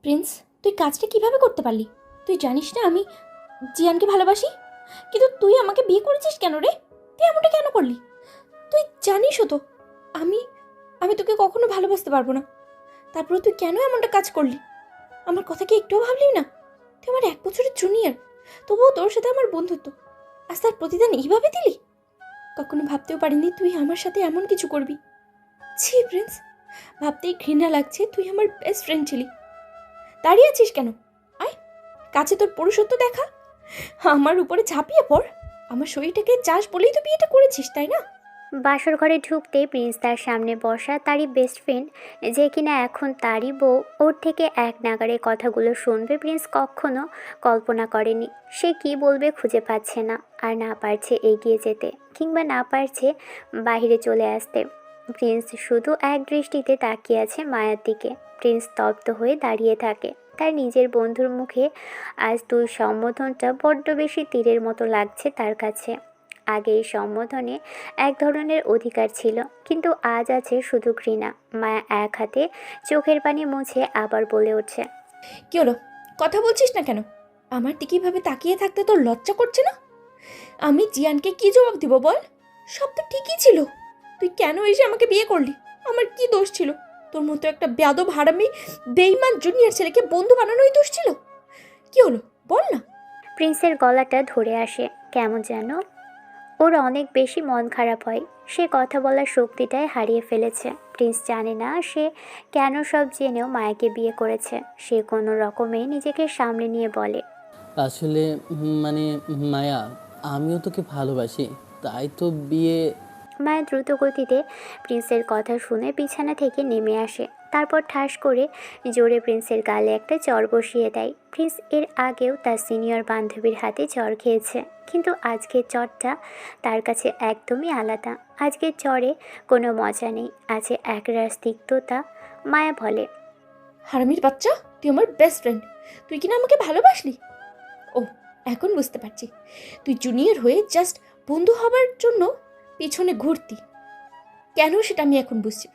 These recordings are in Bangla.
প্রিন্স, তুই কাজটা কিভাবে করতে পারলি? তুই জানিস না আমি জিয়ানকে ভালোবাসি, কিন্তু তুই আমাকে বিয়ে করেছিস কেন রে? তুই এমনটা কেন করলি? তুই জানিসও তো আমি আমি তোকে কখনো ভালোবাসতে পারবো না। তারপরে তুই কেন এমনটা কাজ করলি? আমার কথা কি একটুও ভাবলি না? তুই আমার 1 বছরের জুনিয়র, তবুও তোর সাথে আমার বন্ধুত্ব, আজ তার প্রতিদান এইভাবে দিলি? কখনো ভাবতেও পারিনি তুই আমার সাথে এমন কিছু করবি। ছি প্রিন্স, ভাবতেই ঘৃণা লাগছে। তুই আমার বেস্ট ফ্রেন্ড ছিলি। দাঁড়িয়ে আছিস কেন? আয়, কাছে তোর পুরুষত্ব দেখা। আমার উপরে ঝাঁপিয়ে পড়। আমার শরীরটাকে চাস বলেই তো বিয়েটা করেছিস, তাই না? বাসর ঘরে ঢুকতে প্রিন্স তার সামনে বসা তারই বেস্ট ফ্রেন্ড, যে কিনা এখন তারই বউ, ওর থেকে এক নাগাড়ে কথাগুলো শুনবে প্রিন্স কখনো কল্পনা করেনি। সে কি বলবে খুঁজে পাচ্ছে না, আর না পারছে এগিয়ে যেতে, কিংবা না পারছে বাইরে চলে আসতে। প্রিন্স শুধু এক দৃষ্টিতে তাকিয়ে আছে মায়ার দিকে। প্রিন্স স্তব্ধ হয়ে দাঁড়িয়ে থাকে। তার নিজের বন্ধুর মুখে আজ দুই সম্বোধনটা বড্ড বেশি তীরের মতো লাগছে তার কাছে। আগে এই সম্বোধনে এক ধরনের অধিকার ছিল, কিন্তু আজ আছে শুধু ঘৃণা। মায়া এক হাতে চোখের পানি মুছে আবার বলে উঠছে, কি হলো? কথা বলছিস না কেন? আমার দিকে এভাবে তাকিয়ে থাকতে তোর লজ্জা করছে না? আমি জিয়ানকে কি জবাব দিব বল? সব তো ঠিকই ছিল। তুই কেন এসে আমাকে বিয়ে করলি? আমার কি দোষ ছিল? তোর মতো একটা বেয়াদব হারামি বেইমান জুনিয়র ছেলেকে বন্ধু বানানোই দোষ ছিল। কি হলো বল না? প্রিন্সের গলাটা ধরে আসে কেমন যেন। ওর অনেক বেশি মন খারাপ হয়। সে কথা বলার শক্তিটাই হারিয়ে ফেলেছে। প্রিন্স জানে না সে কেন সব জেনেও মায়াকে বিয়ে করেছে। সে কোনো রকমে নিজেকে সামলে নিয়ে বলে, আসলে মানে মায়া, আমিও তোকে ভালোবাসি, তাই তো বিয়ে। মায়া দ্রুত গতিতে প্রিন্সের কথা শুনে বিছানা থেকে নেমে আসে। তারপর ঠাস করে জোরে প্রিন্সের গালে একটা চড় বসিয়ে দেয়। প্রিন্স এর আগেও তার সিনিয়র বান্ধবীর হাতে চড় খেয়েছে, কিন্তু আজকের চড়টা তার কাছে একদমই আলাদা। আজকের চড়ে কোনো মজা নেই, আছে একরাশ তিক্ততা। মায়া বলে, হারামির বাচ্চা, তুই আমার বেস্ট ফ্রেন্ড, তুই কিনা আমাকে ভালোবাসলি? ও, এখন বুঝতে পারছি। তুই জুনিয়র হয়ে জাস্ট বন্ধু হবার জন্য পিছনে ঘুরতি কেন, সেটা আমি এখন বুঝছি।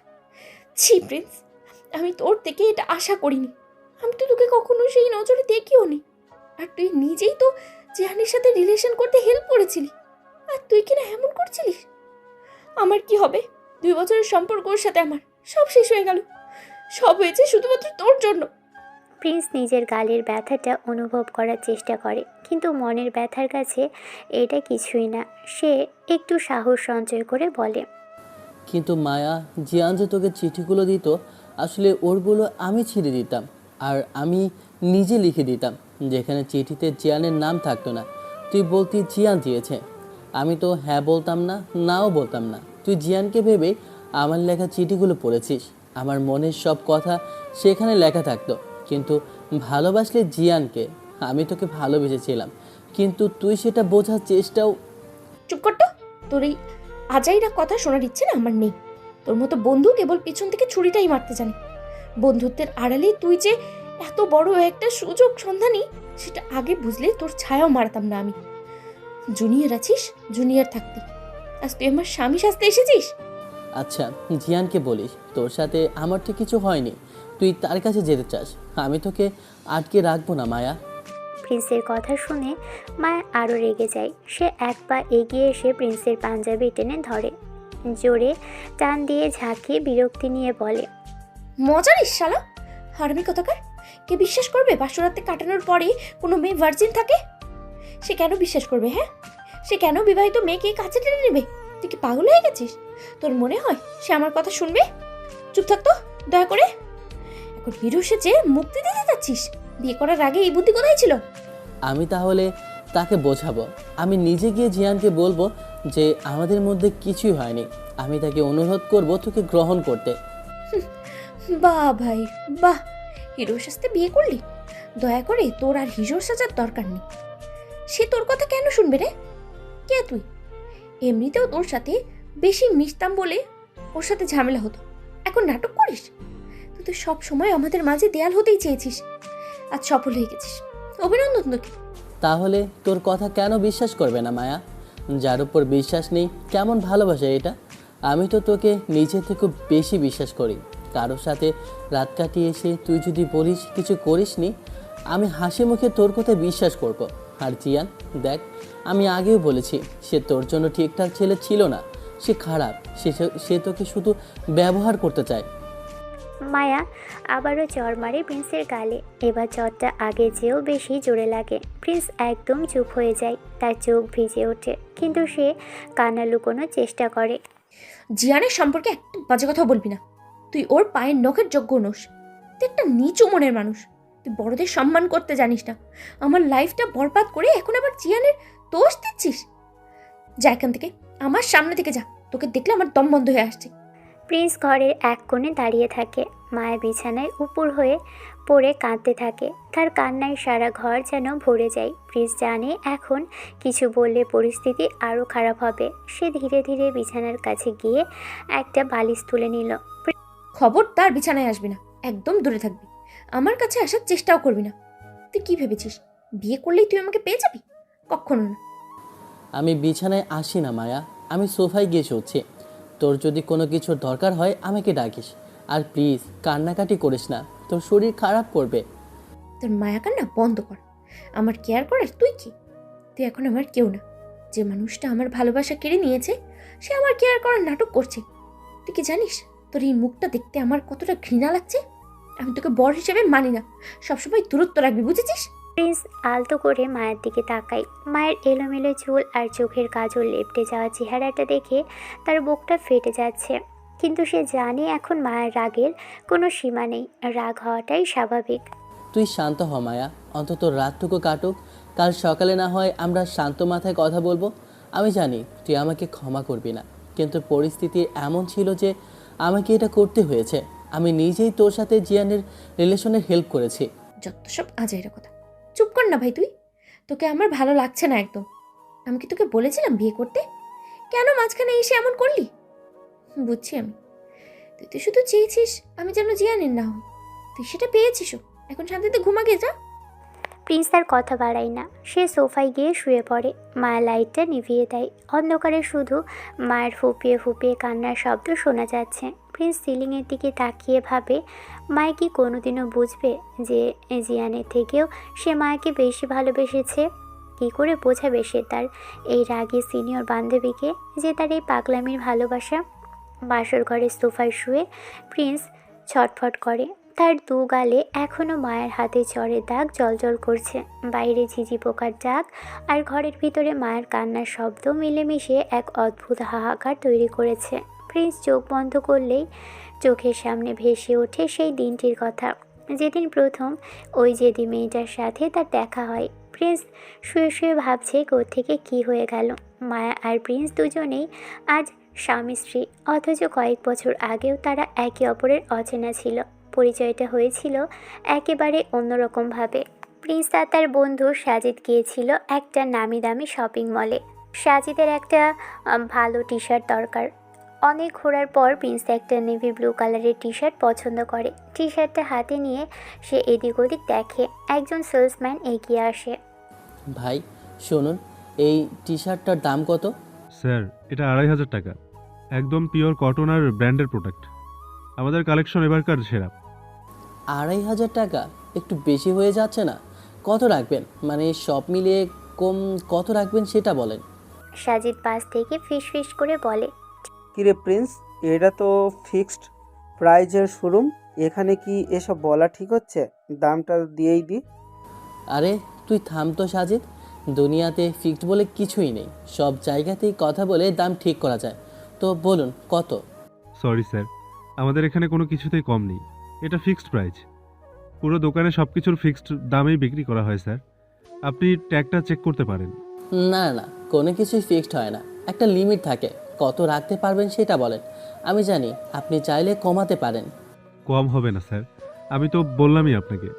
ছি প্রিন্স, আমি তোর থেকে এটা আশা করিনি। আমি তো তোকে কখনো সেই নজরে দেখিও নি। আর তুই নিজেই তো জিহানের সাথে রিলেশন করতে হেল্প করেছিলি, আর তুই কিনা এমন করছিলিস। আমার কি হবে? 2 বছরের সম্পর্ক ওর সাথে আমার সব শেষ হয়ে গেল। সব হয়েছে শুধুমাত্র তোর জন্য। প্রিন্স নিজের গালের ব্যথাটা অনুভব করার চেষ্টা করে, কিন্তু মনের ব্যথার কাছে এটা কিছুই না। সে একটু সাহস সঞ্চয় করে বলে, কিন্তু মায়া, জিয়ান যে তোকে চিঠিগুলো দিত, আসলে ওরগুলো আমি ছিঁড়ে দিতাম, আর আমি নিজে লিখে দিতাম, যেখানে চিঠিতে জিয়ানের নাম থাকতো না। তুই বলতি জিয়ান দিয়েছে, আমি তো হ্যাঁ বলতাম না, নাও বলতাম না। তুই জিয়ানকে ভেবে আমার লেখা চিঠিগুলো পড়েছিস। আমার মনের সব কথা সেখানে লেখা থাকতো, কিন্তু ভালোবাসলে জিয়ানকে। আমি তোকে ভালোবেসেছিলাম, কিন্তু তুই সেটা বোঝার চেষ্টাও। চুপ কর তো। তোর এই আজাইরা কথা শোনার ইচ্ছে না আমার নেই। তোর মতো বন্ধু কেবল পিছন থেকে ছুরিটাই মারতে জানে। বন্ধুত্বের আড়ালে তুই যে এত বড় একটা সুযোগ সন্ধানী, সেটা আগে বুঝলে তোর ছায়াও মারতাম না আমি। জুনিয়র আছিস, জুনিয়র থাকতি। আজ তুই আমার স্বামী সাজতে এসেছিস। আচ্ছা, জিয়ানকে বলিস তোর সাথে আমার তো কিছু হয়নি, তুই তার কাছে যেতে চাস। আমি তোকে আটকে রাখবো না মায়া। প্রিন্সের কথা শুনে মায়া আরও রেগে যায়। সে এক পা এগিয়ে এসে প্রিন্সের পাঞ্জাবি টেনে ধরে, জোরে টান দিয়ে ঝাঁকিয়ে বিরক্তি নিয়ে বলে, মজা নিস শালা, হারামি কথাকার। কে বিশ্বাস করবে বাসরাতে কাটানোর পরে কোনো মেয়ে ভার্জিন থাকে? সে কেন বিশ্বাস করবে? হ্যাঁ, সে কেন বিবাহিত মেয়েকে কাছে টেনে নেবে? তুই কি পাগল হয়ে গেছিস? তোর মনে হয় সে আমার কথা শুনবে? চুপ থাকতো দয়া করে। এখন হিরো সেজে মুক্তি দিতে যাচ্ছিস? বিয়ে করার আগে এই বুদ্ধি কোথায় ছিল? আমি তাহলে তাকে বোঝাবো। আমি নিজে গিয়ে জিয়ানকে বলবো যে আমাদের মধ্যে কিছুই হয়নি। আমি তাকে অনুরোধ করব তোকে গ্রহণ করতে। বাহ ভাই বাহ, হিরোর সাথে বিয়ে করলি? দয়া করে তোর আর হিরোর সাজার দরকার নেই। সে তোর কথা কেন শুনবে রে? কে তুই? এমনিতেও তোর সাথে বেশি মিশতাম বলে ওর সাথে ঝামেলা হতো। এখন নাটক করিস? তুই তো সব সময় আমাদের মাঝে দেয়াল হতেই চেয়েছিস, আজ সফল হয়ে গেছিস। অভিনন্দন তোকে। তাহলে তোর কথা কেন বিশ্বাস করবে না মায়া? যার উপর বিশ্বাস নেই কেমন ভালোবাসা এটা? আমি তো তোকে নিজে থেকে বেশি বিশ্বাস করি। কারোর সাথে রাত কাটিয়ে এসে তুই যদি বলিস কিছু করিসনি, আমি হাসি মুখে তোর কথা বিশ্বাস করব। আর জিয়ান দেখ, আমি আগেও বলেছি সে তোর জন্য ঠিকঠাক ছেলে ছিল না, সে খারাপ, সে তোকে শুধু ব্যবহার করতে চায়। মায়া আবারও চড় মারে প্রিন্সের গালে। এবার চড়টা আগে চেয়েও বেশি জোরে লাগে। প্রিন্স একদম চুপ হয়ে যায়, তার চোখ ভিজে ওঠে, কিন্তু সে কান্না লুকোনোর চেষ্টা করে। জিয়ানের সম্পর্কে একটু বাজে কথা বলবি না। তুই ওর পায়ের নখের যোগ্য নোস। তুই একটা নিচু মনের মানুষ। তুই বড়দের সম্মান করতে জানিস না। আমার লাইফটা বরবাদ করে এখন আবার জিয়ানের দোষ দিচ্ছিস। যা এখান থেকে, আমার সামনে থেকে যা। তোকে দেখলে আমার দম বন্ধ হয়ে আসছে। প্রিন্স ঘরের এক কোণে দাঁড়িয়ে থাকে। মায়া বিছানায় উপর হয়ে পড়ে কাঁদতে থাকে। তার কান্নায় সারা ঘর যেন ভরে যায়। প্রিন্স জানে এখন কিছু বললে পরিস্থিতি আরও খারাপ হবে। সে ধীরে ধীরে বিছানার কাছে গিয়ে একটা বালিশ তুলে নিল। খবরদার বিছানায় আসবি না, একদম দূরে থাকবি। আমার কাছে আসার চেষ্টাও করবি না। তুই কি ভেবেছিস বিয়ে করলেই তুই আমাকে পেয়ে যাবি? কখনো না। আমি বিছানায় আসি না মায়া, আমি সোফায় গিয়ে শুচ্ছি। তোর যদি কোনো কিছুর দরকার হয় আমাকে ডাকিস। আর প্লিজ কান্নাকাটি করিস না, তোর শরীর খারাপ করবে। তোর মায়া কান্না বন্ধ কর। আমার কেয়ার করার তুই কি? তুই এখন আমার কেউ না। যে মানুষটা আমার ভালোবাসা কেড়ে নিয়েছে সে আমার কেয়ার করার নাটক করছে। তুই কি জানিস তোর এই মুখটা দেখতে আমার কতটা ঘৃণা লাগছে? আমি তোকে বর হিসেবে মানি না। সবসময় দূরত্ব রাখবি, বুঝেছিস? প্রিন্স আলতো করে মায়ের দিকে তাকায়। মায়ের এলোমেলো চুল আর চোখের কাজল লেপটে যাওয়া চেহারাটা দেখে তার বুকটা ফেটে যাচ্ছে। কিন্তু সে জানে এখন মায়ের রাগের কোনো সীমা নেই। রাগ হওয়াটাই স্বাভাবিক। তুই শান্ত হ মায়া, অন্তত রাতটুকু কাটুক। কাল সকালে না হয় আমরা শান্ত মাথায় কথা বলবো। আমি জানি তুই আমাকে ক্ষমা করবি না, কিন্তু পরিস্থিতি এমন ছিল যে আমাকে এটা করতে হয়েছে। আমি নিজেই তোর সাথে জিয়ানের রিলেশনের হেল্প করেছি। যত সব আজাইরা কথা। চুপ কর না ভাই তুই। তোকে আমার ভালো লাগছে না একদম। আমি কি তোকে বলেছিলাম বিয়ে করতে? কেন মাঝখানে এসে এমন করলি? বুঝছি আমি। তুই তো শুধু চেয়েছিস আমি যেন জিয়ানের না হই। তুই সেটা পেয়েছিসও। এখন শান্তিতে ঘুমা গে যা। প্রিন্স তার কথা বাড়ায় না। সে সোফায় গিয়ে শুয়ে পড়ে। মায়ের লাইটটা নিভিয়ে দেয়। অন্ধকারে শুধু মায়ের ফুপিয়ে ফুপিয়ে কান্নার শব্দ শোনা যাচ্ছে। প্রিন্স সিলিংয়ের দিকে তাকিয়ে ভাবে, মায়ে কি কোনোদিনও বুঝবে যে জিয়ানের থেকেও সে মায়াকে বেশি ভালোবেসেছে? কী করে বোঝাবে সে তার এই রাগী সিনিয়র বান্ধবীকে যে তার এই পাগলামির ভালোবাসা? বাসর ঘরে সোফায় শুয়ে প্রিন্স ছটফট করে। তার দু গালে এখনও মায়ের হাতে চড়ের দাগ জ্বলজ্বল করছে। বাইরে ঝিঝি পোকার ডাক আর ঘরের ভিতরে মায়ের কান্নার শব্দ মিলেমিশে এক অদ্ভুত হাহাকার তৈরি করেছে। প্রিন্স চোখ বন্ধ করলেই চোখের সামনে ভেসে ওঠে সেই দিনটির কথা, যেদিন প্রথম ওই জেদি মেয়েটার সাথে তার দেখা হয়। প্রিন্স শুয়ে শুয়ে ভাবছে কোত্থেকে কী হয়ে গেল। মায়া আর প্রিন্স দুজনেই আজ স্বামী স্ত্রী, অথচ কয়েক বছর আগেও তারা একে অপরের অচেনা ছিল। পরিচয়টা হয়েছিল একেবারে অন্যরকমভাবে। প্রিন্স আর তার বন্ধু সাজিদ গিয়েছিল একটা নামি দামি শপিং মলে। সাজিদের একটা ভালো টি শার্ট দরকার। অনেক ঘোরার পর প্রিন্স একটা নেভি ব্লু কালারের টি শার্ট পছন্দ করে। টি শার্টটা হাতে নিয়ে সে এদিক ওদিক দেখে। একজন সেলসম্যান এগিয়ে আসে। ভাই শুনুন, এই টি শার্টটার দাম কত? স্যার, এটা 2,500 টাকা। একদম পিওর কটন আর ব্র্যান্ডের প্রোডাক্ট। আমাদের কালেকশন এবারকার সেরা। 2,500 টাকা একটু বেশি হয়ে যাচ্ছে না? কত রাখবেন, মানে সব মিলিয়ে কম কত রাখবেন সেটা বলেন। সাজিদ পাশ থেকে ফিস ফিস করে বলে, কিরে প্রিন্স, এটা তো ফিক্সড প্রাইজের শোরুম, এখানে কি এসব বলা ঠিক হচ্ছে? দামটা দিয়েই দি। আরে তুই থাম তো সাজিদ, দুনিয়াতে ফিক্সড বলে কিছুই নেই। সব জায়গাতেই কথা বলে দাম ঠিক করা যায়। তো বলুন কত? সরি স্যার, আমাদের এখানে কোনো কিছুতেই কম নেই। এটা ফিক্সড প্রাইস। পুরো দোকানে সব কিছুর ফিক্সড দামেই বিক্রি করা হয় স্যার। আপনি ট্যাগটা চেক করতে পারেন। না না, কোনো কিছুই ফিক্সড হয় না, একটা লিমিট থাকে। কত রাখতে পারবেন সেটা বলেন। আমি জানি আপনি চাইলে কমাতে পারেন। কম হবে না স্যার, আমি তো বললামই আপনাকে।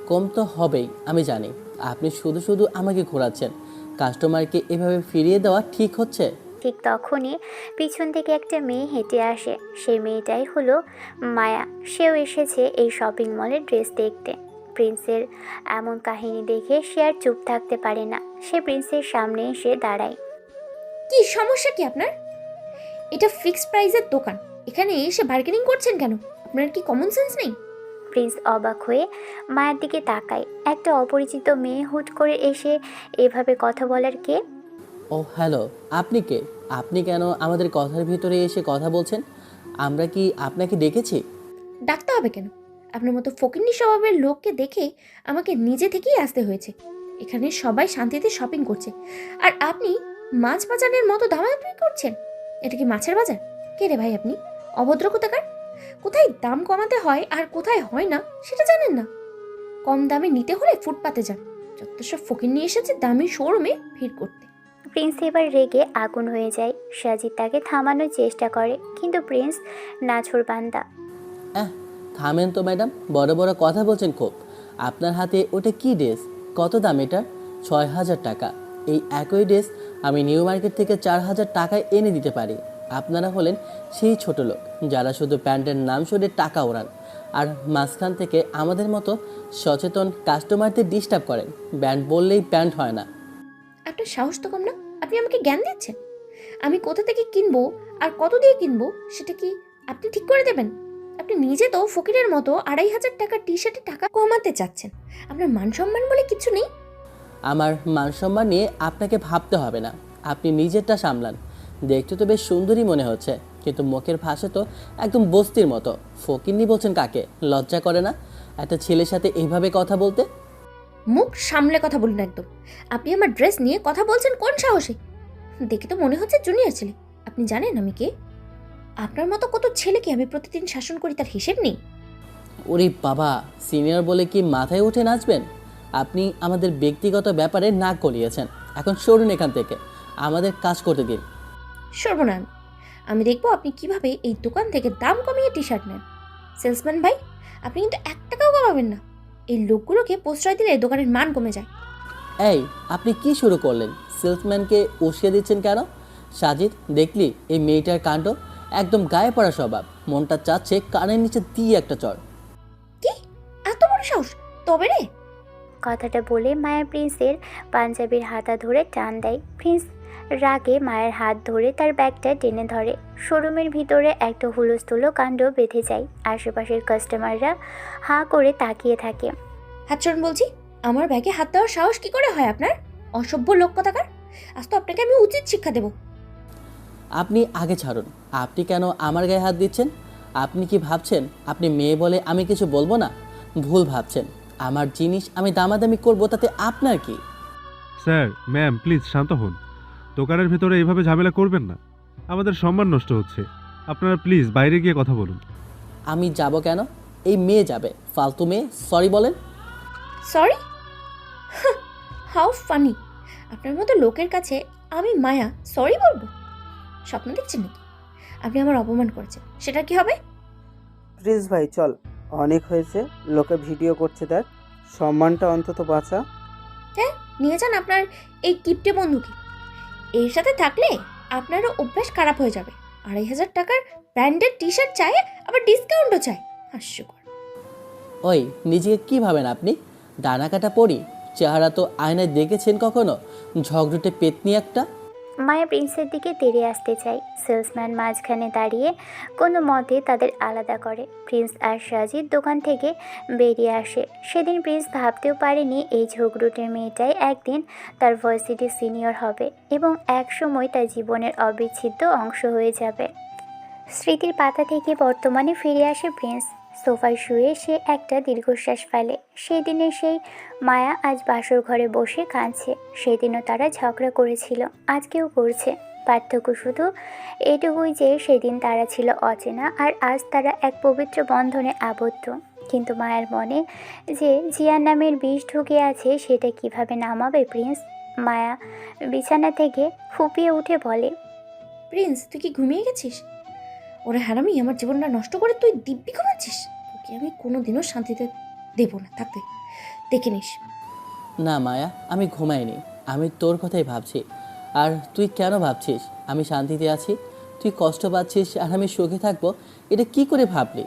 কম তো হবেই, আমি জানি। আপনি শুধু শুধু আমাকে ঘোরাচ্ছেন। কাস্টমারকে এভাবে ফিরিয়ে দেওয়া ঠিক হচ্ছে? ঠিক তখনই পিছন থেকে একটা মেয়ে হেঁটে আসে। সেই মেয়েটাই হলো মায়া। সেও এসেছে এই শপিং মলের ড্রেস দেখতে। প্রিন্সের এমন কাহিনী দেখে সে আর চুপ থাকতে পারে না। সে প্রিন্সের সামনে এসে দাঁড়ায়। কি সমস্যা কি আপনার? এটা ফিক্সড প্রাইসের দোকান, এখানে এসে বার্গেনিং করছেন কেন? আপনার কি কমন সেন্স নেই? প্রিন্স অবাক হয়ে মায়ের দিকে তাকায়। একটা অপরিচিত মেয়ে হুট করে এসে এভাবে কথা বলার কে? ও হ্যালো, আপনি কে? আপনি কেন আমাদের কথার ভিতরে এসে কথা বলছেন? আমরা কি আপনাকে ডেকেছি? ডাকতে হবে কেন? আপনার মতো ফকিন্নি স্বভাবের লোককে দেখে আমাকে নিজে থেকেই আসতে হয়েছে। এখানে সবাই শান্তিতে শপিং করছে, আর আপনি মাছ বাজারের মতো দামাদামি করছেন। এটা কি মাছের বাজার? কে রে ভাই আপনি? অভদ্র কোথাকার! কোথায় দাম কমাতে হয় আর কোথায় হয় না সেটা জানেন না। কম দামে নিতে হলে ফুটপাতে যান। যত সব ফকিন্নি এসেছে দামি শোরুমে ভিড় করতে। প্রিন্স এবার রেগে আগুন হয়ে যায়। সাজিদ তাকে থামানোর চেষ্টা করে, কিন্তু প্রিন্স নাছোড়বান্দা। থামেন তো ম্যাডাম, বড় বড় কথা বলছেন খুব। আপনার হাতে ওটা কি ড্রেস? কত দাম এটা? 6,000 টাকা। এই একই ড্রেস আমি নিউ মার্কেট থেকে 4,000 টাকায় এনে দিতে পারি। আপনারা হলেন সেই ছোট লোক যারা শুধু প্যান্টের নাম শুনে টাকা ওড়ান, আর মাঝখান থেকে আমাদের মতো সচেতন কাস্টমারদের ডিস্টার্ব করেন। ব্যান্ড বললেই প্যান্ট হয় না। আপনার সাহস তো কম না? আপনি আমাকে জ্ঞান দিচ্ছেন? আমি কোথা থেকে কিনবো আর কত দিয়ে কিনবো সেটা কি আপনি ঠিক করে দেবেন? আপনি নিজে তো ফকিরের মতো 2,500 টাকার টি শার্টে টাকা কমাতে চাচ্ছেন। আপনার মান সম্মান বলে কিছু নেই। আমার মান সম্মান নিয়ে আপনাকে ভাবতে হবে না, আপনি নিজেরটা সামলান। দেখতে তো বেশ সুন্দরী মনে হচ্ছে, কিন্তু মুখের ভাষা তো একদম বস্তির মতো। ফকিন্নি বলছেন কাকে? লজ্জা করে না একটা ছেলের সাথে এইভাবে কথা বলতে? মুখ সামলে কথা বলুন একদম। আপনি আমার ড্রেস নিয়ে কথা বলছেন কোন সাহসে? দেখে তো মনে হচ্ছে জুনিয়র ছেলে। আপনি জানেন আমি কে? আপনার মতো কত ছেলেকে আমি প্রতিদিন শাসন করি তার হিসেব নেই। ওরে বাবা, সিনিয়র বলে কি মাথায় উঠে নাচবেন? আপনি আমাদের ব্যক্তিগত ব্যাপারে নাক গলিয়েছেন। এখন সরুন এখান থেকে, আমাদের কাজ করতে দিন। সরব না আমি। আমি দেখবো আপনি কিভাবে এই দোকান থেকে দাম কমিয়ে টি শার্ট নেন। সেলসম্যান ভাই, আপনি কিন্তু 1 টাকাও কমাবেন না। এই লোকগুলোকে প্রশ্রয় দিলে দোকানের মান কমে যায়। এই, আপনি কি শুরু করলেন? সেলসম্যানকে উস্কে দিচ্ছেন কেন? সাজিদ, দেখলি এই মেয়েটার কাণ্ড? একদম গায়ে পড়া স্বভাব। মনটা চাচ্ছে কানের নিচে দিয়ে একটা চড়। কি এত বড় সাহস? তবে রে। কথাটা বলে মায়া প্রিন্সের পাঞ্জাবির হাতা ধরে টান দেয়। প্রিন্স রাগে মায়ের হাত ধরে তার ব্যাগটা টেনে ধরে। শোরুমের ভিতরে একটা হুলস্থুলো কাণ্ড বেঁধে যায়। আশেপাশের কাস্টমাররা হাঁ করে তাকিয়ে থাকে। হাত সরুন বলছি। আমার ব্যাগে হাত দেওয়ার সাহস কি করে হয় আপনার? অসভ্য লোক কথাকার। আজ তো আপনাকে আমি উচিত শিক্ষা দেব। আপনি আগে ছাড়ুন। আপনি কেন আমার গায়ে হাত দিচ্ছেন? আপনি কি ভাবছেন আপনি মেয়ে বলে আমি কিছু বলবো না? ভুল ভাবছেন। আমার জিনিস আমি দামাদামি করবো, তাতে আপনার কি? স্যার, ম্যাম, প্লিজ শান্ত হন। দোকানের ভেতরে এইভাবে ঝামেলা করবেন না, আমাদের সম্মান নষ্ট হচ্ছে। আপনারা প্লিজ বাইরে গিয়ে কথা বলুন। আমি যাব কেন? এই মেয়ে যাবে। ফালতু মেয়ে, সরি বলেন। সরি? How funny! আপনার মতো লোকের কাছে আমি মায়া সরি বলবো? স্বপ্ন দেখছেন নাকি? আপনি আমার অপমান করেছেন, সেটা কি হবে? প্লিজ ভাই চল, অনেক হয়েছে। লোকে ভিডিও করছে, দেখ, সম্মানটা অন্তত বাঁচা। হ্যাঁ, নিয়ে যান আপনার এই কিপটে বন্ধুকে। এর সাথে থাকলে আপনারও অভ্যাস খারাপ হয়ে যাবে। 2,500 টাকার ব্র্যান্ডেড টি শার্ট চায়, আবার ডিসকাউন্টও চায়। হাস্যকর। ওই, নিজেকে কি ভাবেন আপনি? ডানা কাটা পড়ি? চেহারা তো আয়নায় দেখেছেন কখনো? ঝগড়ুটে পেতনি একটা। মায়া প্রিন্সের দিকে তেড়ে আসতে চায়। সেলসম্যান মাঝখানে দাঁড়িয়ে কোনো মতে তাদের আলাদা করে। প্রিন্স আর সাজিদ দোকান থেকে বেরিয়ে আসে। সেদিন প্রিন্স ভাবতেও পারেনি এই ঝগড়ুটের মেয়েটাই একদিন তার ভার্সিটি সিনিয়র হবে এবং এক সময় তার জীবনের অবিচ্ছেদ্য অংশ হয়ে যাবে। স্মৃতির পাতা থেকে বর্তমানে ফিরে আসে প্রিন্স। সোফায় শুয়ে সে একটা দীর্ঘশ্বাস ফেলে। সেই দিনে সেই মায়া আজ বাসর ঘরে বসে কাঁদছে। সেদিনও তারা ঝগড়া করেছিল, আজকেও করছে। পার্থক্য শুধু এটুকুই যে সেদিন তারা ছিল অচেনা আর আজ তারা এক পবিত্র বন্ধনে আবদ্ধ। কিন্তু মায়ের মনে যে জিয়ার নামের বিষ ঢুকে আছে সেটা কিভাবে নামাবে প্রিন্স? মায়া বিছানা থেকে ফুপিয়ে উঠে বলে, প্রিন্স, তুই কি ঘুমিয়ে গেছিস? ওরে হারামি, আমার জীবনটা নষ্ট করে তুই দিব্যি ঘুমাচ্ছিস। তোকে আমি কোনোদিনও শান্তিতে দেব না, থাকতে দেখে নিস। না মায়া, আমি ঘুমাইনি। আমি তোর কথাই ভাবছি। আর তুই কেন ভাবছিস আমি শান্তিতে আছি? তুই কষ্ট পাচ্ছিস আর আমি সুখে থাকবো, এটা কি করে ভাবলি?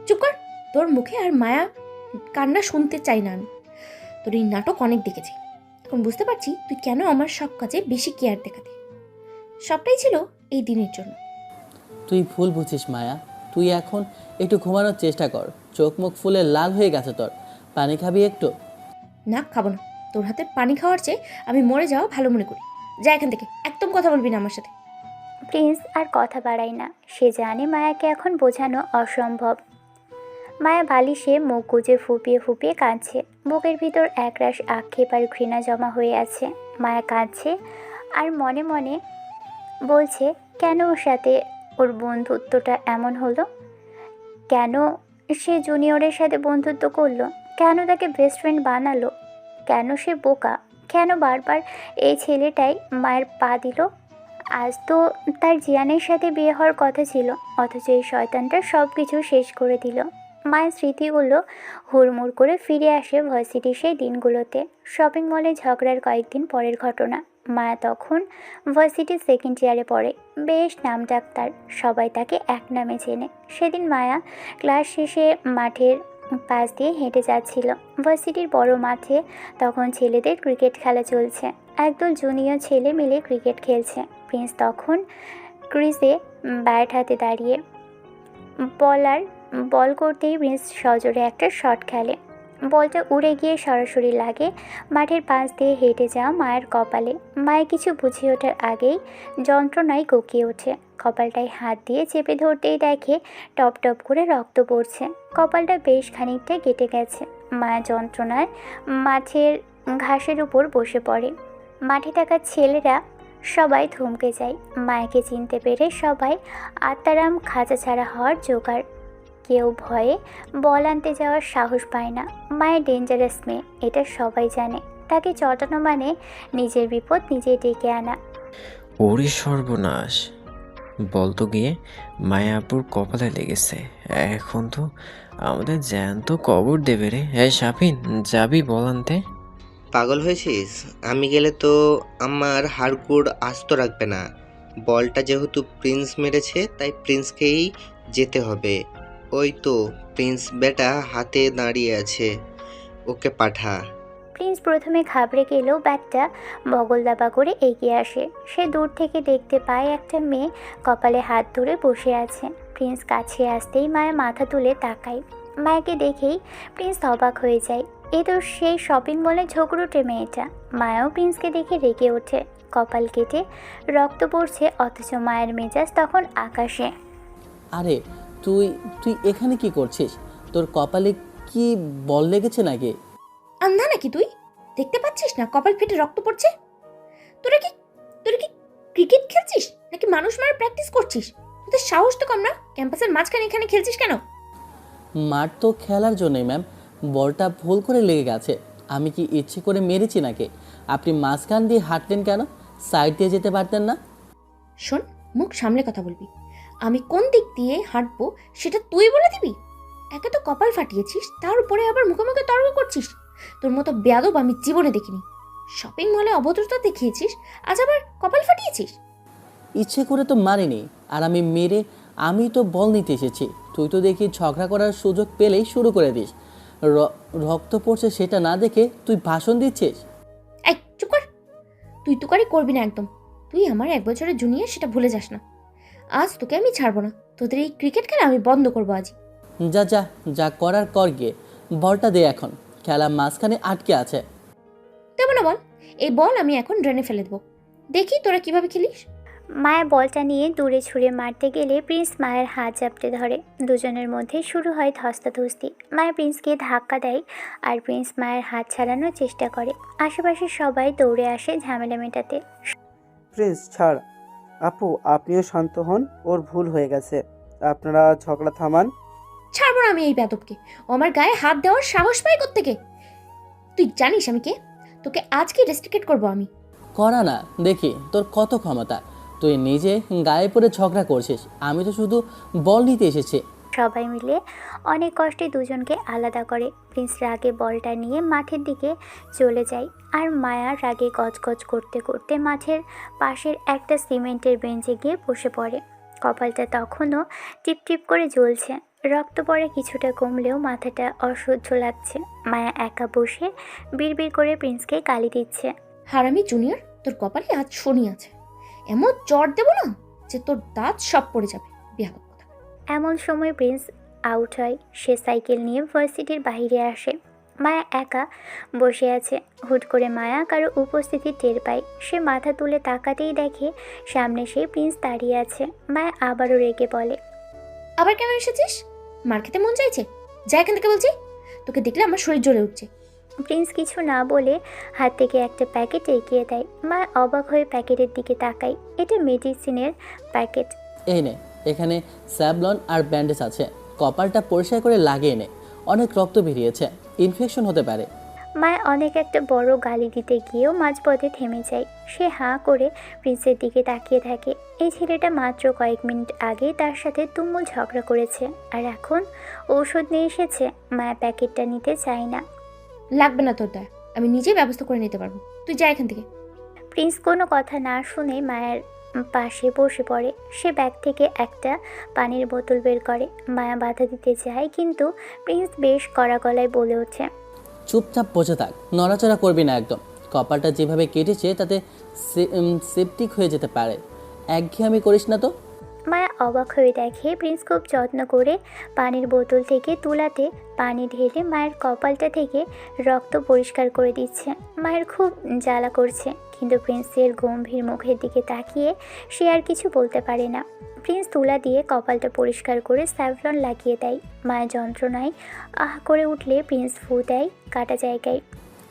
চুপ কর। তোর মুখে আর মায়া কান্না শুনতে চাই না আমি। তোর এই নাটক অনেক দেখেছি। এখন বুঝতে পারছি তুই কেন আমার সব কাজে বেশি কেয়ার দেখাতে। সবটাই ছিল এই দিনের জন্য। তুই ভুল বুঝিস মায়া। তুই এখন একটু ঘুমানোর চেষ্টা কর, চোখ মুখ ফুলে লাল হয়ে গেছে তোর। পানি খাবি একটু? না, খাবো না। তোর হাতের পানি খাওয়ার চেয়ে আমি মরে যাওয়া ভালো মনে করি। যা এখান থেকে, একদম কথা বলবি না আমার সাথে। প্রিন্স আর কথা বাড়ায় না। সে জানে মায়াকে এখন বোঝানো অসম্ভব। মায়া বালিশে মুখ গুজে ফুপিয়ে ফুপিয়ে কাঁদছে। বুকের ভিতর একরাশ আক্ষেপ আর ঘৃণা জমা হয়ে আছে। মায়া কাঁদছে আর মনে মনে বলছে, কেন ওর সাথে ওর বন্ধুত্বটা এমন হলো? কেন সে জুনিয়রের সাথে বন্ধুত্ব করলো? কেন তাকে বেস্ট ফ্রেন্ড বানালো? কেন সে বোকা? কেন বারবার এই ছেলেটাই মায়ের পা দিল? আজ তো তার জিয়ানের সাথে বিয়ে হওয়ার কথা ছিল, অথচ এই শয়তানটা সব কিছু শেষ করে দিল। মায়ের স্মৃতিগুলো হুড়মুড় করে ফিরে আসে ভার্সিটির সেই দিনগুলোতে। শপিং মলে ঝগড়ার কয়েকদিন পরের ঘটনা। মায়া তখন ভার্সিটির সেকেন্ড ইয়ারে পড়ে। বেশ নামডাক তার, সবাই তাকে এক নামে চেনে। সেদিন মায়া ক্লাস শেষে মাঠের পাশ দিয়ে হেঁটে যাচ্ছিল। ভার্সিটির বড় মাঠে তখন ছেলেদের ক্রিকেট খেলা চলছে। একদল জুনিয়র ছেলে মিলে ক্রিকেট খেলছে। প্রিন্স তখন ক্রিজে ব্যাট হাতে দাঁড়িয়ে। বল করতেই প্রিন্স সজোরে একটা শট খেলে। বলটা উড়ে গিয়ে সরাসরি লাগে মাঠের পাশ দিয়ে হেঁটে যাওয়া মায়ের কপালে। মায়ের কিছু বুঝে ওঠার আগেই যন্ত্রণায় কোকিয়ে ওঠে। কপালটায় হাত দিয়ে চেপে ধরতেই দেখে টপ টপ করে রক্ত পড়ছে। কপালটা বেশ খানিকটা কেটে গেছে। মায়া যন্ত্রণায় মাঠের ঘাসের উপর বসে পড়ে। মাঠে থাকা ছেলেরা সবাই থমকে যায়। মায়াকে চিনতে পেরে সবাই আত্মারাম খাঁচা ছাড়া হওয়ার জোগাড়। কেউ ভয়ে বল আনতে যাওয়ার সাহস পায় না। মায়ের ডেঞ্জারাস মেয়ে, এটা সবাই জানে। তাকে চটানো মানে নিজের বিপদ নিজেই ডেকে আনা। ওরে সর্বনাশ! বল তো গিয়ে মায়াপুর কপালে লেগেছে। এখন তো আমাদের জ্যান্ত কবর দেবে রে। হ্যাঁ শাপিন, যাবি বল আনতে? পাগল হয়েছিস? আমি গেলে তো আমার হাড়গোড় আস্ত রাখবে না। বলটা যেহেতু প্রিন্স মেরেছে, তাই প্রিন্সকেই যেতে হবে। ওই তো প্রিন্স বেটা হাতে দাঁড়িয়ে আছে, ওকে পাঠা। প্রিন্স প্রথমে ঘাবড়ে গেলেও ব্যাগটা বগল দাবা করে এগিয়ে আসে। সে দূর থেকে দেখতে পায় একটা মেয়ে কপালে হাত ধরে বসে আছে। প্রিন্স কাছে আসতেই মায়া মাথা তুলে তাকায়। মায়াকে দেখেই প্রিন্স অবাক হয়ে যায়। এ তো সেই শপিং মলে ঝগড়ুটে মেয়েটা। মায়াও প্রিন্সকে দেখে রেগে ওঠে। কপাল কেটে রক্ত পড়ছে, অথচ মায়ের মেজাজ তখন আকাশে। আরে তুই তুই এখানে কি করছিস? তোর কপালে কি বল লেগেছে নাকি? আন্ধা নাকি তুই? দেখতে পাচ্ছিস না কপাল ফেটে রক্ত পড়ছে? তোরা কি তোরা কি ক্রিকেট খেলছিস নাকি মানুষ মারার প্র্যাকটিস করছিস? তোদের সাহস তো কম না? ক্যাম্পাসের মাঝখানে এখানে খেলছিস কেন? মার তো খেলার জন্যই ম্যাম, বলটা ভুল করে লেগে গেছে। আমি কি ইচ্ছে করে মেরেছি নাকি? আপনি মাঝখান দিয়ে হাঁটলেন কেন? সাইড দিয়ে যেতে পারতেন না? শোন, মুখ সামলে কথা বলবি। আমি কোন দিক দিয়ে হাঁটবো সেটা তুই বলে দিবি? একে তো কপাল ফাটিয়েছিস, তার উপরে আবার মুখে মুখে তর্ক করছিস। তোর মতো বেয়াদব আমি জীবনে দেখিনি। শপিং মলে অভদ্রতা দেখিয়েছিস, আজ আবার কপাল ফাটিয়েছিস। ইচ্ছে করে তো মারিনি, আর আমি তো বল নিতে এসেছি। তুই তো দেখি ঝগড়া করার সুযোগ পেলেই শুরু করে দিস। রক্ত পড়ছে সেটা না দেখে তুই ভাষণ দিচ্ছিস। এই চুপ কর। তুই তুকারি করবি না একদম। তুই আমার 1 বছরের জুনিয়র, সেটা ভুলে যাস না। আজ তোকে আমি ছাড়বো না। তোদের এই ক্রিকেট খেলা আমি বন্ধ করবো আজ। যা যা যা করার কর গিয়ে। বলটা দে এখন, খেলা মাঝখানে আটকে আছে। দেবো না বল? এই বল আমি এখন ড্রেনে ফেলে দেবো। দেখি তোরা কিভাবে খেলিস। মায়া বলটা নিয়ে দূরে ছুঁড়ে মারতে গেলে প্রিন্স মায়ের হাত চাপটে ধরে। দুজনের মধ্যে শুরু হয় ধস্তাধস্তি। মায়া প্রিন্সকে ধাক্কা দেয় আর প্রিন্স মায়ের হাত ছাড়ানোর চেষ্টা করে। আশেপাশে সবাই দৌড়ে আসে ঝামেলা মেটাতে। প্রিন্স ছাড়। আপু আপনিও শান্ত হন, ওর ভুল হয়ে গেছে। আপনারা ঝগড়া থামান। ছাড়বো না আমি এই বেয়াদবকে। ও আমার গায়ে হাত দেওয়ার সাহস পাই কোত্থেকে? তুই জানিস আমি কে? তোকে আজকে রেস্ট্রিকেট করবো আমি। করা না, দেখি তোর কত ক্ষমতা। তুই নিজে গায়ে পড়ে ঝগড়া করছিস, আমি তো শুধু বল নিতে এসেছি। সবাই মিলে অনেক কষ্টে দুজনকে আলাদা করে। প্রিন্স রাগে বলটা নিয়ে মাঠের দিকে চলে যায় আর মায়া রাগে গজগজ করতে করতে মাঠের পাশের একটা সিমেন্টের বেঞ্চে গিয়ে বসে পড়ে। কপালটা তখনও টিপটিপ করে জ্বলছে। রক্ত পড়ে কিছুটা কমলেও মাথাটা অসহ্য লাগছে। মায়া একা বসে বিড়বিড় করে প্রিন্সকে গালি দিচ্ছে। হারামি জুনিয়র, তোর কপালে আজ শনি আছে। এমন চড় দেবো না যে তোর দাঁত সব পড়ে যাবে। বেয়াদব কথা। এমন সময় প্রিন্স আউট হয়। সে সাইকেল নিয়ে ভার্সিটির বাইরে আসে। মায়া একা বসে আছে। হুট করে মায়া কারো উপস্থিতি টের পায়। সে মাথা তুলে তাকাতেই দেখে সামনে সেই প্রিন্স দাঁড়িয়ে আছে। মায়া আবারও রেগে বলে, আবার কেন এসেছিস? মার খেতে মন চাইছে? যা এখান থেকে বলছি। তোকে দেখলে আমার শরীর জ্বলে উঠছে। প্রিন্স কিছু না বলে হাত থেকে একটা প্যাকেট এগিয়ে দেয়। মায়া অবাক হয়ে প্যাকেটের দিকে তাকায়। এটা মেডিসিনের প্যাকেট। এই নে, এখানে স্যাভলন আর ব্যান্ডেজ আছে। কপালটা পরিষ্কার করে লাগিয়ে নে, অনেক রক্ত বেরিয়েছে, ইনফেকশন হতে পারে। মায়া অনেক একটা বড় গালি দিতে গিয়েও মাঝপথে থেমে যায়। সে হাঁ করে প্রিন্সের দিকে তাকিয়ে থাকে। এই ছেলেটা মাত্র কয়েক মিনিট আগে তার সাথে তুমুল ঝগড়া করেছে, আর এখন ঔষধ নিয়ে এসেছে। মায়া প্যাকেটটা নিতে চায় না। লাগবে না তোর দয়া, আমি নিজেই ব্যবস্থা করে নিতে পারবো। তুই যা এখান থেকে। প্রিন্স কোনো কথা না শুনে মায়ের পাশে বসে পড়ে। সে ব্যাগ থেকে একটা পানির বোতল বের করে। মায়া বাধা দিতে চায়, কিন্তু প্রিন্স বেশ কড়া গলায় বলে ওঠে, চুপচাপ বসে থাক, নড়াচড়া করবি না একদম। কপালটা যেভাবে কেটেছে তাতে সেপটিক হয়ে যেতে পারে। একঘেয়েমি করিস না তো। মায়া অবাক হয়ে দেখে প্রিন্স খুব যত্ন করে পানির বোতল থেকে তুলাতে পানি ঢেলে মায়ের কপালটা থেকে রক্ত পরিষ্কার করে দিচ্ছে। মায়ের খুব জ্বালা করছে, কিন্তু প্রিন্সের গম্ভীর মুখের দিকে তাকিয়ে সে আর কিছু বলতে পারে না। প্রিন্স তুলা দিয়ে কপালটা পরিষ্কার করে স্যাভলন লাগিয়ে দেয়। মায়ের যন্ত্রণায় আহ করে উঠলে প্রিন্স ফু দেয় কাটা জায়গায়।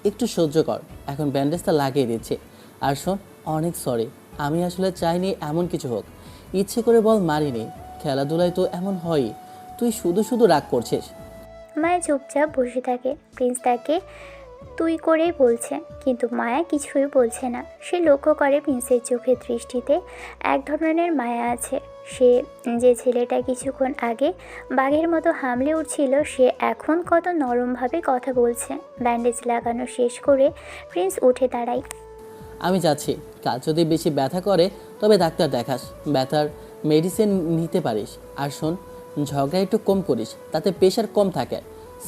একটু সহ্য কর, এখন ব্যান্ডেজটা লাগিয়ে দিচ্ছি। আর শোন, অনেক সরি, আমি আসলে চাইনি এমন কিছু হোক। ইচ্ছে করে বল মারিনি, খেলাধুলায় তো এমন হয়ই। তুই শুধু শুধু রাগ করছিস। মায়া চুপচাপ বসে থাকে। প্রিন্স তাকে তুই করেই বলছে, কিন্তু মায়া কিছুই বলছে না। সে লক্ষ্য করে প্রিন্সের চোখের দৃষ্টিতে এক ধরনের মায়া আছে। সে যে ছেলেটা কিছুক্ষণ আগে বাঘের মতো হামলে উঠছিল, সে এখন কত নরমভাবে কথা বলছে। ব্যান্ডেজ লাগানো শেষ করে প্রিন্স উঠে দাঁড়ায়। আমি যাচ্ছি। কাল যদি বেশি ব্যথা করে তবে ডাক্তার দেখাস, ব্যথার মেডিসিন নিতে পারিস। আর শোন, ঝগড়া একটু কম করিস, তাতে প্রেশার কম থাকে।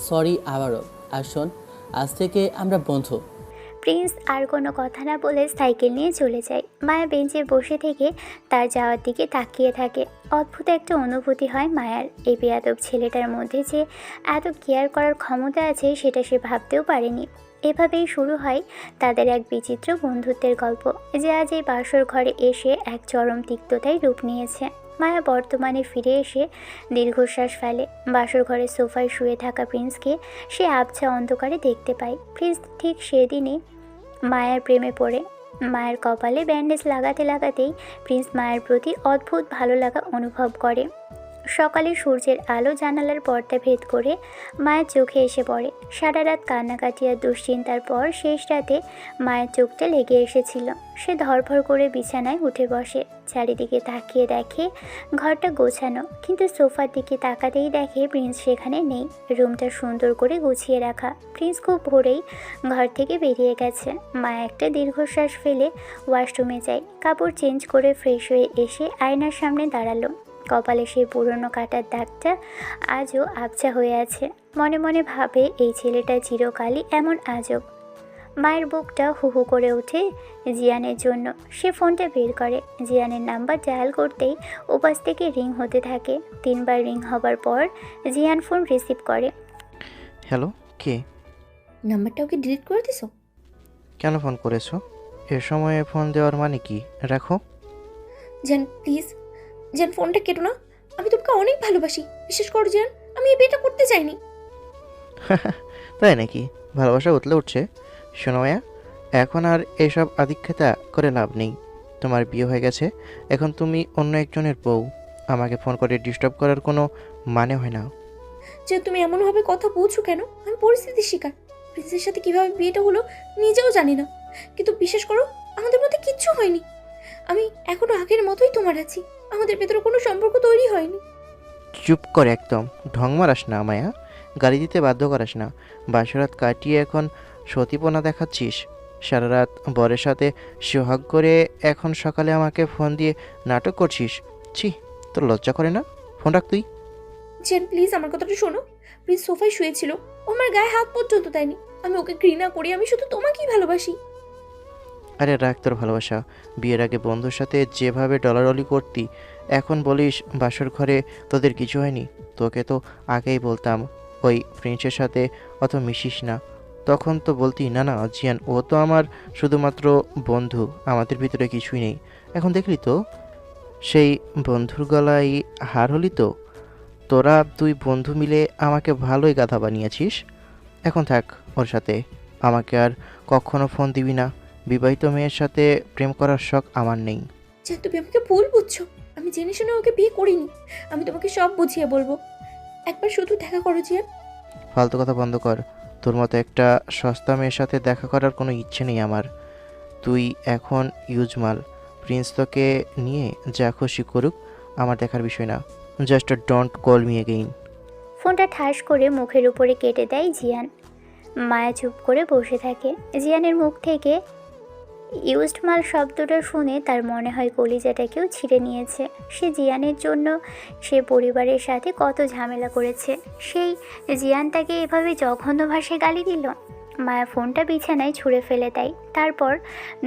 সরি আবারও। আর শোন, আজ থেকে আমরা বন্ধু। প্রিন্স আর কোনো কথা না বলে সাইকেল নিয়ে চলে যায়। মায়া বেঞ্চে বসে থেকে তার যাওয়ার দিকে তাকিয়ে থাকে। অদ্ভুত একটা অনুভূতি হয় মায়ার। এই বেয়াদব ছেলেটার মধ্যে যে এত কেয়ার করার ক্ষমতা আছে, সেটা সে ভাবতেও পারেনি। এভাবেই শুরু হয় তাদের এক বিচিত্র বন্ধুত্বের গল্প, যে আজ এই বাসর ঘরে এসে এক চরম তিক্ততায় রূপ নিয়েছে। মায়া বর্তমানে ফিরে এসে দীর্ঘশ্বাস ফেলে। বাসর ঘরের সোফায় শুয়ে থাকা প্রিন্সকে সে আবছা অন্ধকারে দেখতে পায়। প্রিন্স ঠিক সেদিনই মায়ের প্রেমে পড়ে। মায়ের কপালে ব্যান্ডেজ লাগাতে লাগাতেই প্রিন্স মায়ের প্রতি অদ্ভুত ভালো লাগা অনুভব করে। সকালে সূর্যের আলো জানালার পর্দা ভেদ করে মায়ের চোখে এসে পড়ে। সারা রাত কান্নাকাটি আর দুশ্চিন্তার পর শেষ রাতে মায়ের চোখটা লেগে এসেছিল। সে ধরফর করে বিছানায় উঠে বসে। চারিদিকে তাকিয়ে দেখে ঘরটা গোছানো, কিন্তু সোফার দিকে তাকাতেই দেখে প্রিন্স সেখানে নেই। রুমটা সুন্দর করে গুছিয়ে রাখা। প্রিন্স খুব ভোরেই ঘর থেকে বেরিয়ে গেছে। মায়া একটা দীর্ঘশ্বাস ফেলে ওয়াশরুমে যায়। কাপড় চেঞ্জ করে ফ্রেশ হয়ে এসে আয়নার সামনে দাঁড়ালো। কপালে সেই পুরনো কাটার দাগটা আজও আবছা হয়ে আছে। মনে মনে ভাবে, এই ছেলেটা চিরকালই এমন আজব। মায়ের বুকটা হু হু করে ওঠে জিয়ানের জন্য। সে ফোনটা বের করে। জিয়ানের নাম্বার ডায়াল করতেই ওপাশ থেকে রিং হতে থাকে। 3 বার রিং হবার পর জিয়ান ফোন রিসিভ করে। হ্যালো, কে? নাম্বারটা ওকে ডিলিট করে দিছো? কেন ফোন করেছো? এ সময়ে ফোন দেওয়ার মানে কি? রাখো। জান প্লিজ, জান ফোনটা কেটো না। আমি তোমাকে অনেক ভালোবাসি, বিশেষ করে জান আমি এই বিয়েটা করতে চাইনি। তাই নাকি? ভালোবাসা উতলে উঠছে। শোনো মায়া, এখন আর এইসব আদিক্ষেতা করে লাভ নেই। তোমার বিয়ে হয়ে গেছে, এখন তুমি অন্য একজনের বউ। আমাকে ফোন করে ডিস্টার্ব করার কোনো মানে হয় না। যে তুমি এমনভাবে কথা বলছো কেন? আমি পরিস্থিতির শিকার। প্রিন্সের সাথে কিভাবে বিয়েটা হলো নিজেও জানি না, কিন্তু বিশ্বাস করো আমাদের মধ্যে কিচ্ছু হয়নি। আমি এখনো আগের মতোই তোমার আছি। আমাদের ভেতরে কোনো সম্পর্ক তৈরি হয়নি। চুপ করে একদম। ঢং মারাস না মায়া, গালি দিতে বাধ্য করাস না। বাসরাত কাটিয়ে এখন সতীপনা দেখাচ্ছিস। সারা রাত বরের সাথে সোহাগ করে এখন সকালে আমাকে ফোন দিয়ে নাটক করছিস। ছি, তোর লজ্জা করে না? ফোন রাখ তুই। জেন প্লিজ আমার কথাটা শোনো। প্রিন্স সোফায় শুয়েছিল, ও আমার গায়ে হাত পর্যন্ত দেয়নি। আমি ওকে ঘৃণা করি, আমি শুধু তোমাকেই ভালোবাসি। আরে রাখ তোর ভালোবাসা। বিয়ের আগে বন্ধুর সাথে যেভাবে ডলাডলি করতি, এখন বলিস বাসর ঘরে তোদের কিছু হয়নি। তোকে তো আগেই বলতাম ওই প্রিন্সের সাথে অত মিশিস না। তখন তো বলতি না না জিয়ান, ও তো আমার শুধুমাত্র বন্ধু, আমাদের ভিতরে কিছুই নেই। এখন দেখলি তো, সেই বন্ধুর গলায় হার হলি তো। তোরা দুই বন্ধু মিলে আমাকে ভালোই গাধা বানিয়েছিস। এখন থাক ওর সাথে, আমাকে আর কখনো ফোন দিবি না। বিবাহিত মেয়ের সাথে প্রেম করার শখ আমার নেই। জিয়ান, তুমি আমাকে ভুল বুঝছো। আমি জেনে শুনে ওকে বিয়ে করিনি। আমি তোমাকে সব বুঝিয়ে বলবো। একবার শুধু দেখা করো জিয়ান। ফালতু কথা বন্ধ কর। তোর মতো একটা সস্তা মেয়ের সাথে দেখা করার কোনো ইচ্ছে নেই আমার। তুই এখন ইউজ মাল। প্রিন্স তোকে নিয়ে যা খুশি করুক, আমার দেখার বিষয় না। Just don't call me again. ফোনটা ঠাস করে মুখের উপরে কেটে দেয় জিয়ান। মায়া চুপ করে বসে থাকে। জিয়ানের মুখ থেকে ইউজড মাল শব্দটা শুনে তার মনে হয় কলিজাটাকেও ছিঁড়ে নিয়েছে। সে জিয়ানের জন্য সে পরিবারের সাথে কত ঝামেলা করেছে, সেই জিয়ান তাকে এভাবে জঘন্য ভাষায় গালি দিল। মায়া ফোনটা বিছানায় ছুঁড়ে ফেলে দেয়। তারপর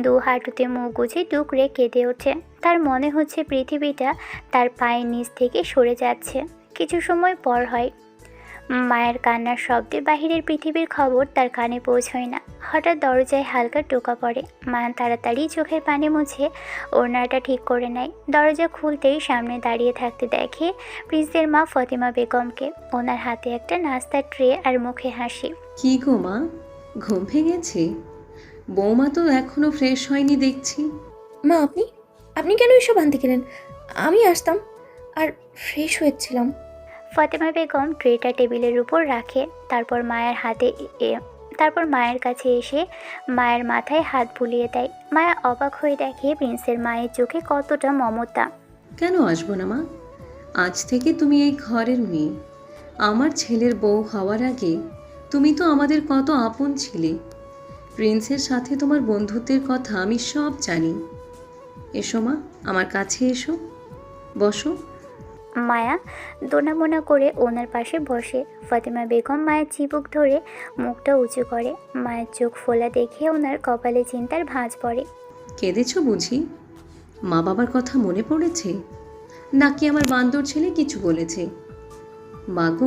দু হাঁটুতে মুখ গুজে ডুকরে কেঁদে ওঠে। তার মনে হচ্ছে পৃথিবীটা তার পায়ের নিচ থেকে সরে যাচ্ছে। কিছু সময় পর হয়, মায়ের কান্নার শব্দে বাহিরের পৃথিবীর খবর তার কানে পৌঁছয় না। হঠাৎ দরজায় হালকা টোকা পড়ে। মা তাড়াতাড়ি চোখের পানি মুছে ওড়নাটা ঠিক করে নেয়। দরজা খুলতেই সামনে দাঁড়িয়ে থাকতে দেখে প্রিন্সের মা ফতিমা বেগমকে। ওনার হাতে একটা নাস্তার ট্রে আর মুখে হাসি। কি গো মা, ঘুম ভেঙেছে? বৌমা তো এখনো ফ্রেশ হয়নি দেখছি। মা, আপনি আপনি কেন এসব আনতে গেলেন? আমি আসতাম আর ফ্রেশ হয়েছিলাম। ফতেমা বেগম ট্রেটা টেবিলের উপর রাখে। তারপর মায়ের কাছে এসে মায়ের মাথায় হাত বুলিয়ে দেয়। মায়া অবাক হয়ে দেখে প্রিন্সের মায়ের চোখে কতটা মমতা। কেন আসবো না মা? আজ থেকে তুমি এই ঘরের মেয়ে। আমার ছেলের বউ হওয়ার আগে তুমি তো আমাদের কত আপন ছিলে। প্রিন্সের সাথে তোমার বন্ধুত্বের কথা আমি সব জানি। এসো মা, আমার কাছে এসো, বসো। মায়া দোনামোনা করে ওনার পাশে বসে। ফতেমা বেগম মায়ের চিবুক ধরে মুখটা উঁচু করে। মায়ের চোখ ফোলা দেখে ওনার কপালে চিন্তার ভাঁজ পড়ে। কেঁদেছ বুঝি? মা বাবার কথা মনে পড়েছে? নাকি আমার বান্দর ছেলে কিছু বলেছে? মাগো,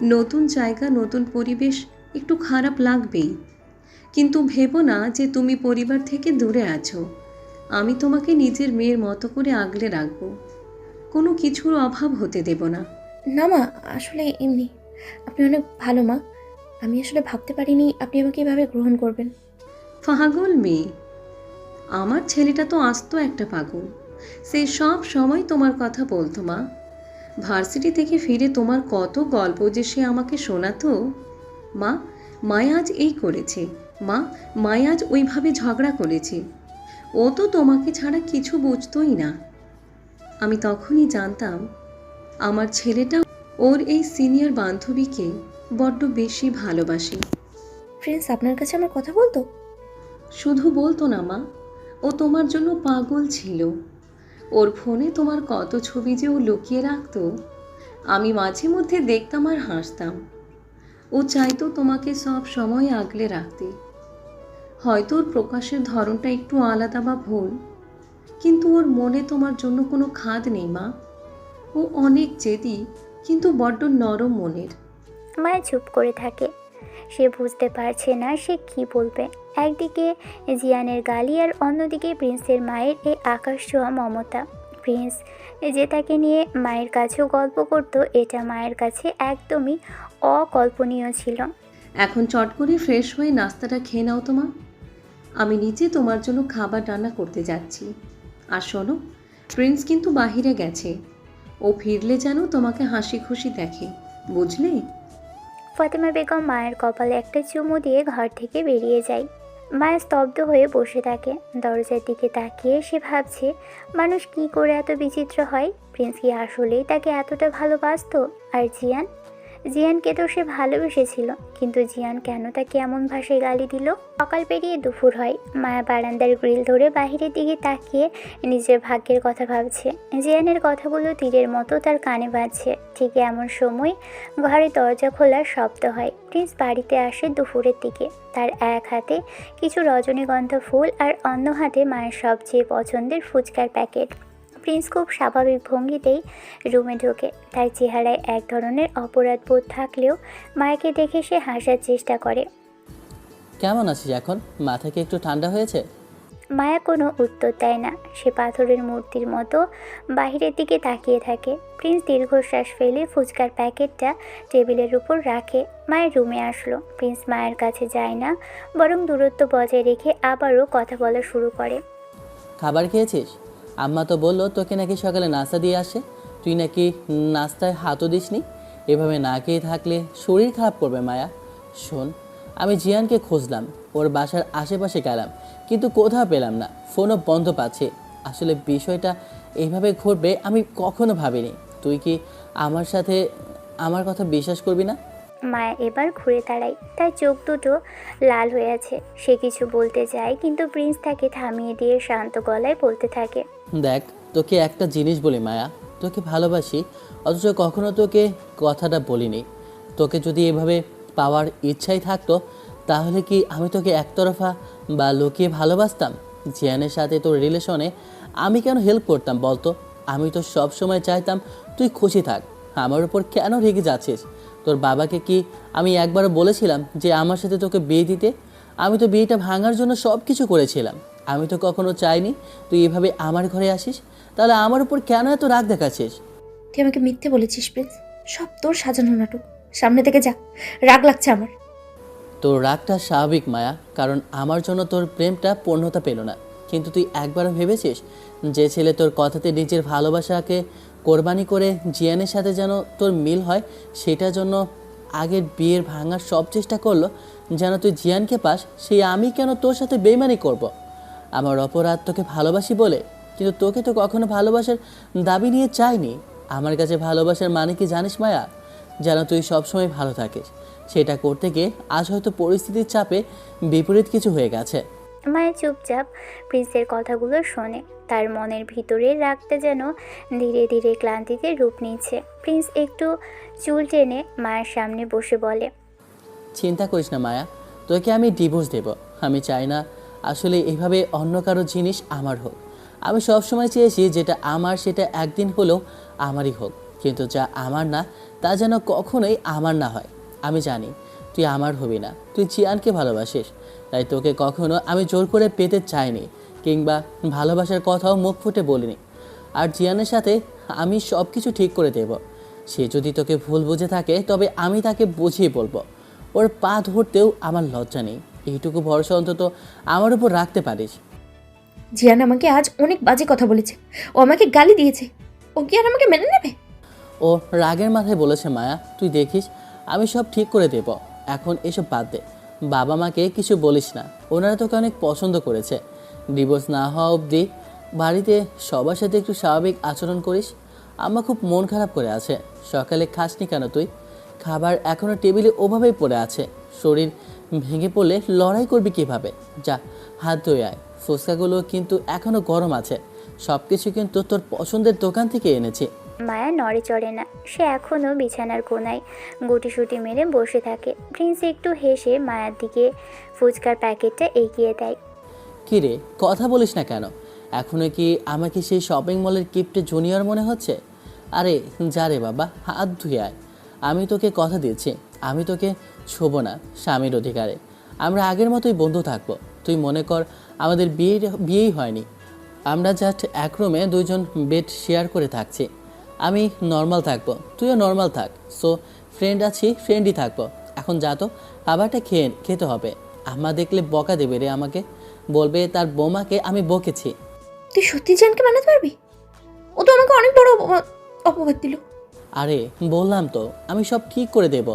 নতুন জায়গা, নতুন পরিবেশ, একটু খারাপ লাগবেই। কিন্তু ভেবো না যে তুমি পরিবার থেকে দূরে আছো। আমি তোমাকে নিজের মেয়ের মতো করে আগলে রাখবো। কোনো কিছুর অভাব হতে দেব না। না মা, আসলে এমনি। আপনি অনেক ভালো মা। আমি আসলে ভাবতে পারিনি আপনি আমাকে এভাবে গ্রহণ করবেন। পাগল মেয়ে। আমার ছেলেটা তো আস্ত একটা পাগল। সে সব সময় তোমার কথা বলতো মা। ভার্সিটি থেকে ফিরে তোমার কত গল্প যে সে আমাকে শোনাতো। মা, মায়া আজ এই করেছে, মা মায়া আজ ওইভাবে ঝগড়া করেছে। ও তো তোমাকে ছাড়া কিছু বুঝতোই না। আমি তখনই জানতাম আমার ছেলেটা ওর এই সিনিয়র বান্ধবীকে বড্ড বেশি ভালোবাসে। প্রিন্স আপনার কাছে আমার কথা বলতো? শুধু বলতো না মা, ও তোমার জন্য পাগল ছিল। ওর ফোনে তোমার কত ছবি যে ও লুকিয়ে রাখতো, আমি মাঝে মধ্যে দেখতাম আর হাসতাম। ও চাইতো তোমাকে সব সময় আগলে রাখতে। হয়তো ওর প্রকাশের ধরনটা একটু আলাদা বা ভুল, কিন্তু ওর মনে তোমার জন্য কোনো খাদ নেই মা। ও অনেক জেদি, কিন্তু বড্ড নরম মনের। মায়া চুপ করে থাকে। সে বুঝতে পারছে না সে কি বলবে। একদিকে জিয়ানের গালি আর অন্যদিকে প্রিন্সের মায়ের এই আকাশ ছোঁয়া মমতা। প্রিন্স যে তাকে নিয়ে মায়ের কাছেও গল্প করত, এটা মায়ের কাছে একদমই অকল্পনীয় ছিল। এখন চট করে ফ্রেশ হয়ে নাস্তাটা খেয়ে নাও তো মা। আমি নিচে তোমার জন্য খাবার রান্না করতে যাচ্ছি। আর শোনো, প্রিন্স কিন্তু বাহিরে গেছে। ও ফিরলে যেন তোমাকে হাসি খুশি দেখে, বুঝলে? ফতেমা বেগম মায়ের কপালে একটা চুমু দিয়ে ঘর থেকে বেরিয়ে যায়। মায়া স্তব্ধ হয়ে বসে থাকে। দরজার দিকে তাকিয়ে সে ভাবছে, মানুষ কি করে এত বিচিত্র হয়। প্রিন্স কি আসলেই তাকে এতটা ভালোবাসতো? আর জিয়ান জিয়ানকে তো সে ভালোবেসেছিল, কিন্তু জিয়ান কেন তাকে এমন ভাষায় গালি দিল? সকাল পেরিয়ে দুপুর হয়। মায়া বারান্দার গ্রিল ধরে বাইরের দিকে তাকিয়ে নিজের ভাগ্যের কথা ভাবছে। জিয়ানের কথাগুলো তীরের মতো তার কানে বাজছে। ঠিক এমন সময় ঘরে দরজা খোলার শব্দ হয়। প্রিন্স বাড়িতে আসে দুপুরের দিকে। তার এক হাতে কিছু রজনীগন্ধা ফুল আর অন্য হাতে মায়ের সবচেয়ে পছন্দের ফুচকার প্যাকেট। প্রিন্স খুব স্বাভাবিক ভঙ্গিতেই রুমে ঢোকে। তার চেহারায় এক ধরনের অপরাধ বোধ থাকলেও মায়াকে দেখে সে হাসার চেষ্টা করে। কেমন আছিস এখন? মাথা কি একটু ঠান্ডা হয়েছে? মায়া কোনো উত্তর দেয় না। সে পাথরের মূর্তির মতো বাইরের দিকে তাকিয়ে থাকে। প্রিন্স দীর্ঘশ্বাস ফেলে ফুচকার প্যাকেটটা টেবিলের উপর রাখে। মায়ের রুমে আসলো। প্রিন্স মায়ের কাছে যায় না, বরং দূরত্ব বজায় রেখে আবারও কথা বলা শুরু করে। খাবার খেয়েছিস? আম্মা তো বললো তোকে নাকি সকালে নাস্তা দিয়ে আসে, তুই নাকি নাস্তায় হাতও দিসনি। এভাবে না খেয়ে থাকলে শরীর খারাপ করবে মায়া। শোন, আমি জিয়ানকে খুঁজলাম, ওর বাসার আশেপাশে গেলাম, কিন্তু কোথাও পেলাম না। ফোনও বন্ধ পাচ্ছে। আসলে বিষয়টা এইভাবে ঘটবে আমি কখনো ভাবিনি। তুই কি আমার সাথে আমার কথা বিশ্বাস করবি না? মায়া এবার ঘুরে দাঁড়ায়। তার চোখ দুটো লাল হয়ে আছে। সে কিছু বলতে চায়, কিন্তু প্রিন্স তাকে থামিয়ে দিয়ে শান্ত গলায় বলতে থাকে। দেখ, তোকে একটা জিনিস বলি মায়া, তোকে ভালোবাসি, অথচ কখনো তোকে কথাটা বলিনি। তোকে যদি এভাবে পাওয়ার ইচ্ছাই থাকতো, তাহলে কি আমি তোকে একতরফা বা লুকিয়ে ভালোবাসতাম? জিয়ানের সাথে তোর রিলেশনে আমি কেন হেল্প করতাম বলতো? আমি তো সব সময় চাইতাম তুই খুশি থাক। আমার উপর কেন রেগে যাচ্ছিস? তোর বাবাকে কি আমি একবারও বলেছিলাম যে আমার সাথে তোকে বিয়ে দিতে? আমি তো বিয়েটা ভাঙার জন্য সব কিছু করেছিলাম। আমি তো কখনো চাইনি তুই এভাবে আমার ঘরে আসিস। তাহলে আমার উপর কেন এত রাগ দেখাচ্ছিস? তুই আমাকে মিথ্যে বলেছিস প্রিন্স, সব তোর সাজানো নাটক। সামনে থেকে যা, রাগ লাগছে আমার। তোর রাগটা স্বাভাবিক মায়া, কারণ আমার জন্য তোর প্রেমটা পূর্ণতা পেল না। কিন্তু তুই একবারও ভেবেছিস যে ছেলে তোর কথাতে নিজের ভালোবাসাকে কোরবানি করে জিয়ানের সাথে যেন তোর মিল হয়, সেটার জন্য আগের বিয়ের ভাঙার সব চেষ্টা করলো যেন তুই জিয়ানকে পাস, সেই আমি কেন তোর সাথে বেইমানি করব? আমার অপরাধ তোকে ভালোবাসি বলে, কিন্তু তোকে তো কখনো ভালোবাসার দাবি নিয়ে চাইনি। আমার কাছে ভালোবাসার মানে কি জানিস মায়া? যেন তুই সবসময় ভালো থাকিস। সেটা করতে গিয়ে আজ হয়তো পরিস্থিতির চাপে বিপরীত কিছু হয়ে গেছে। মায়া চুপচাপ প্রিন্সের কথাগুলো শোনে। তার মনের ভিতরে রাগটা যেন ধীরে ধীরে ক্লান্তিতে রূপ নিচ্ছে। প্রিন্স একটু চুল টেনে মায়ের সামনে বসে বলে, চিন্তা করিস না মায়া, তোকে আমি ডিভোর্স দেব। আমি চাই না আসলে এভাবে অন্য কারো জিনিস আমার হোক। আমি সবসময় চেয়েছি যেটা আমার সেটা একদিন হলেও আমারই হোক, কিন্তু যা আমার না তা যেন কখনোই আমার না হয়। আমি জানি তুই আমার হবি না, তুই জিয়ানকে ভালোবাসিস, তাই তোকে কখনো আমি জোর করে পেতে চাইনি, কিংবা ভালোবাসার কথাও মুখ ফুটে বলিনি। আর জিয়ানের সাথে আমি সব কিছু ঠিক করে দেব। সে যদি তোকে ভুল বুঝে থাকে তবে আমি তাকে বুঝিয়ে বলবো। ওর পা ধরতেও আমার লজ্জা নেই। এইটুকু ভরসা অন্তত আমার উপর রাখতে পারিস। জিয়ান আমাকে আজ অনেক বাজে কথা বলেছে, ও আমাকে গালি দিয়েছে। ও কি আর আমাকে মেনে নেবে? ও রাগের মাথায় বলেছে মায়া, তুই দেখিস আমি সব ঠিক করে দেব। এখন এসব বাদ দে, বাবা মাকে কিছু বলিস না, ওনারা তোকে অনেক পছন্দ করেছে। ডিভোর্স না হওয়া অবধি বাড়িতে সবার সাথে একটু স্বাভাবিক আচরণ করিস। আম্মা খুব মন খারাপ করে আছে। সকালে খাসনি কেন তুই? খাবার এখনও টেবিলে ওভাবেই পড়ে আছে। শরীর ভেঙে পড়লে লড়াই করবি কিভাবে? যা হাত ধুয়ে আয়। ফুচকাগুলো কিন্তু এখনও গরম আছে। সব কিছু কিন্তু তোর পছন্দের দোকান থেকে এনেছি। মায়া নড়ে চড়ে না। সে এখনও বিছানার কোনায় গুটিসুটি মেরে বসে থাকে। প্রিন্স একটু হেসে মায়ার দিকে ফুচকার প্যাকেটটা এগিয়ে দেয়। কী রে, কথা বলিস না কেন? এখনও কি আমাকে সেই শপিং মলের কিপ্টে জুনিয়র মনে হচ্ছে? আরে যা রে বাবা, হাত ধুয়ে আয়। আমি তোকে কথা দিয়েছি, আমি তোকে ছোবো না স্বামীর অধিকারে। আমরা আগের মতোই বন্ধু থাকবো। তুই মনে কর আমাদের বিয়েই হয়নি, আমরা জাস্ট এক রুমে দুইজন বেড শেয়ার করে থাকছি। আমি নর্মাল থাকবো, তুইও নর্মাল থাক। সো ফ্রেন্ড আছি, ফ্রেন্ডই থাকবো। এখন যা তো, খাবারটা খেতে হবে। আম্মা দেখলে বকা দেবে রে আমাকে, বলবে তার বৌমাকে আমি বকেছি। তুই সত্যি জিয়ানকে মানাতে পারবি? ও তো আমাকে অনেক বড় অপবাদ দিল। আরে বললাম তো আমি সব ঠিক করে দেব।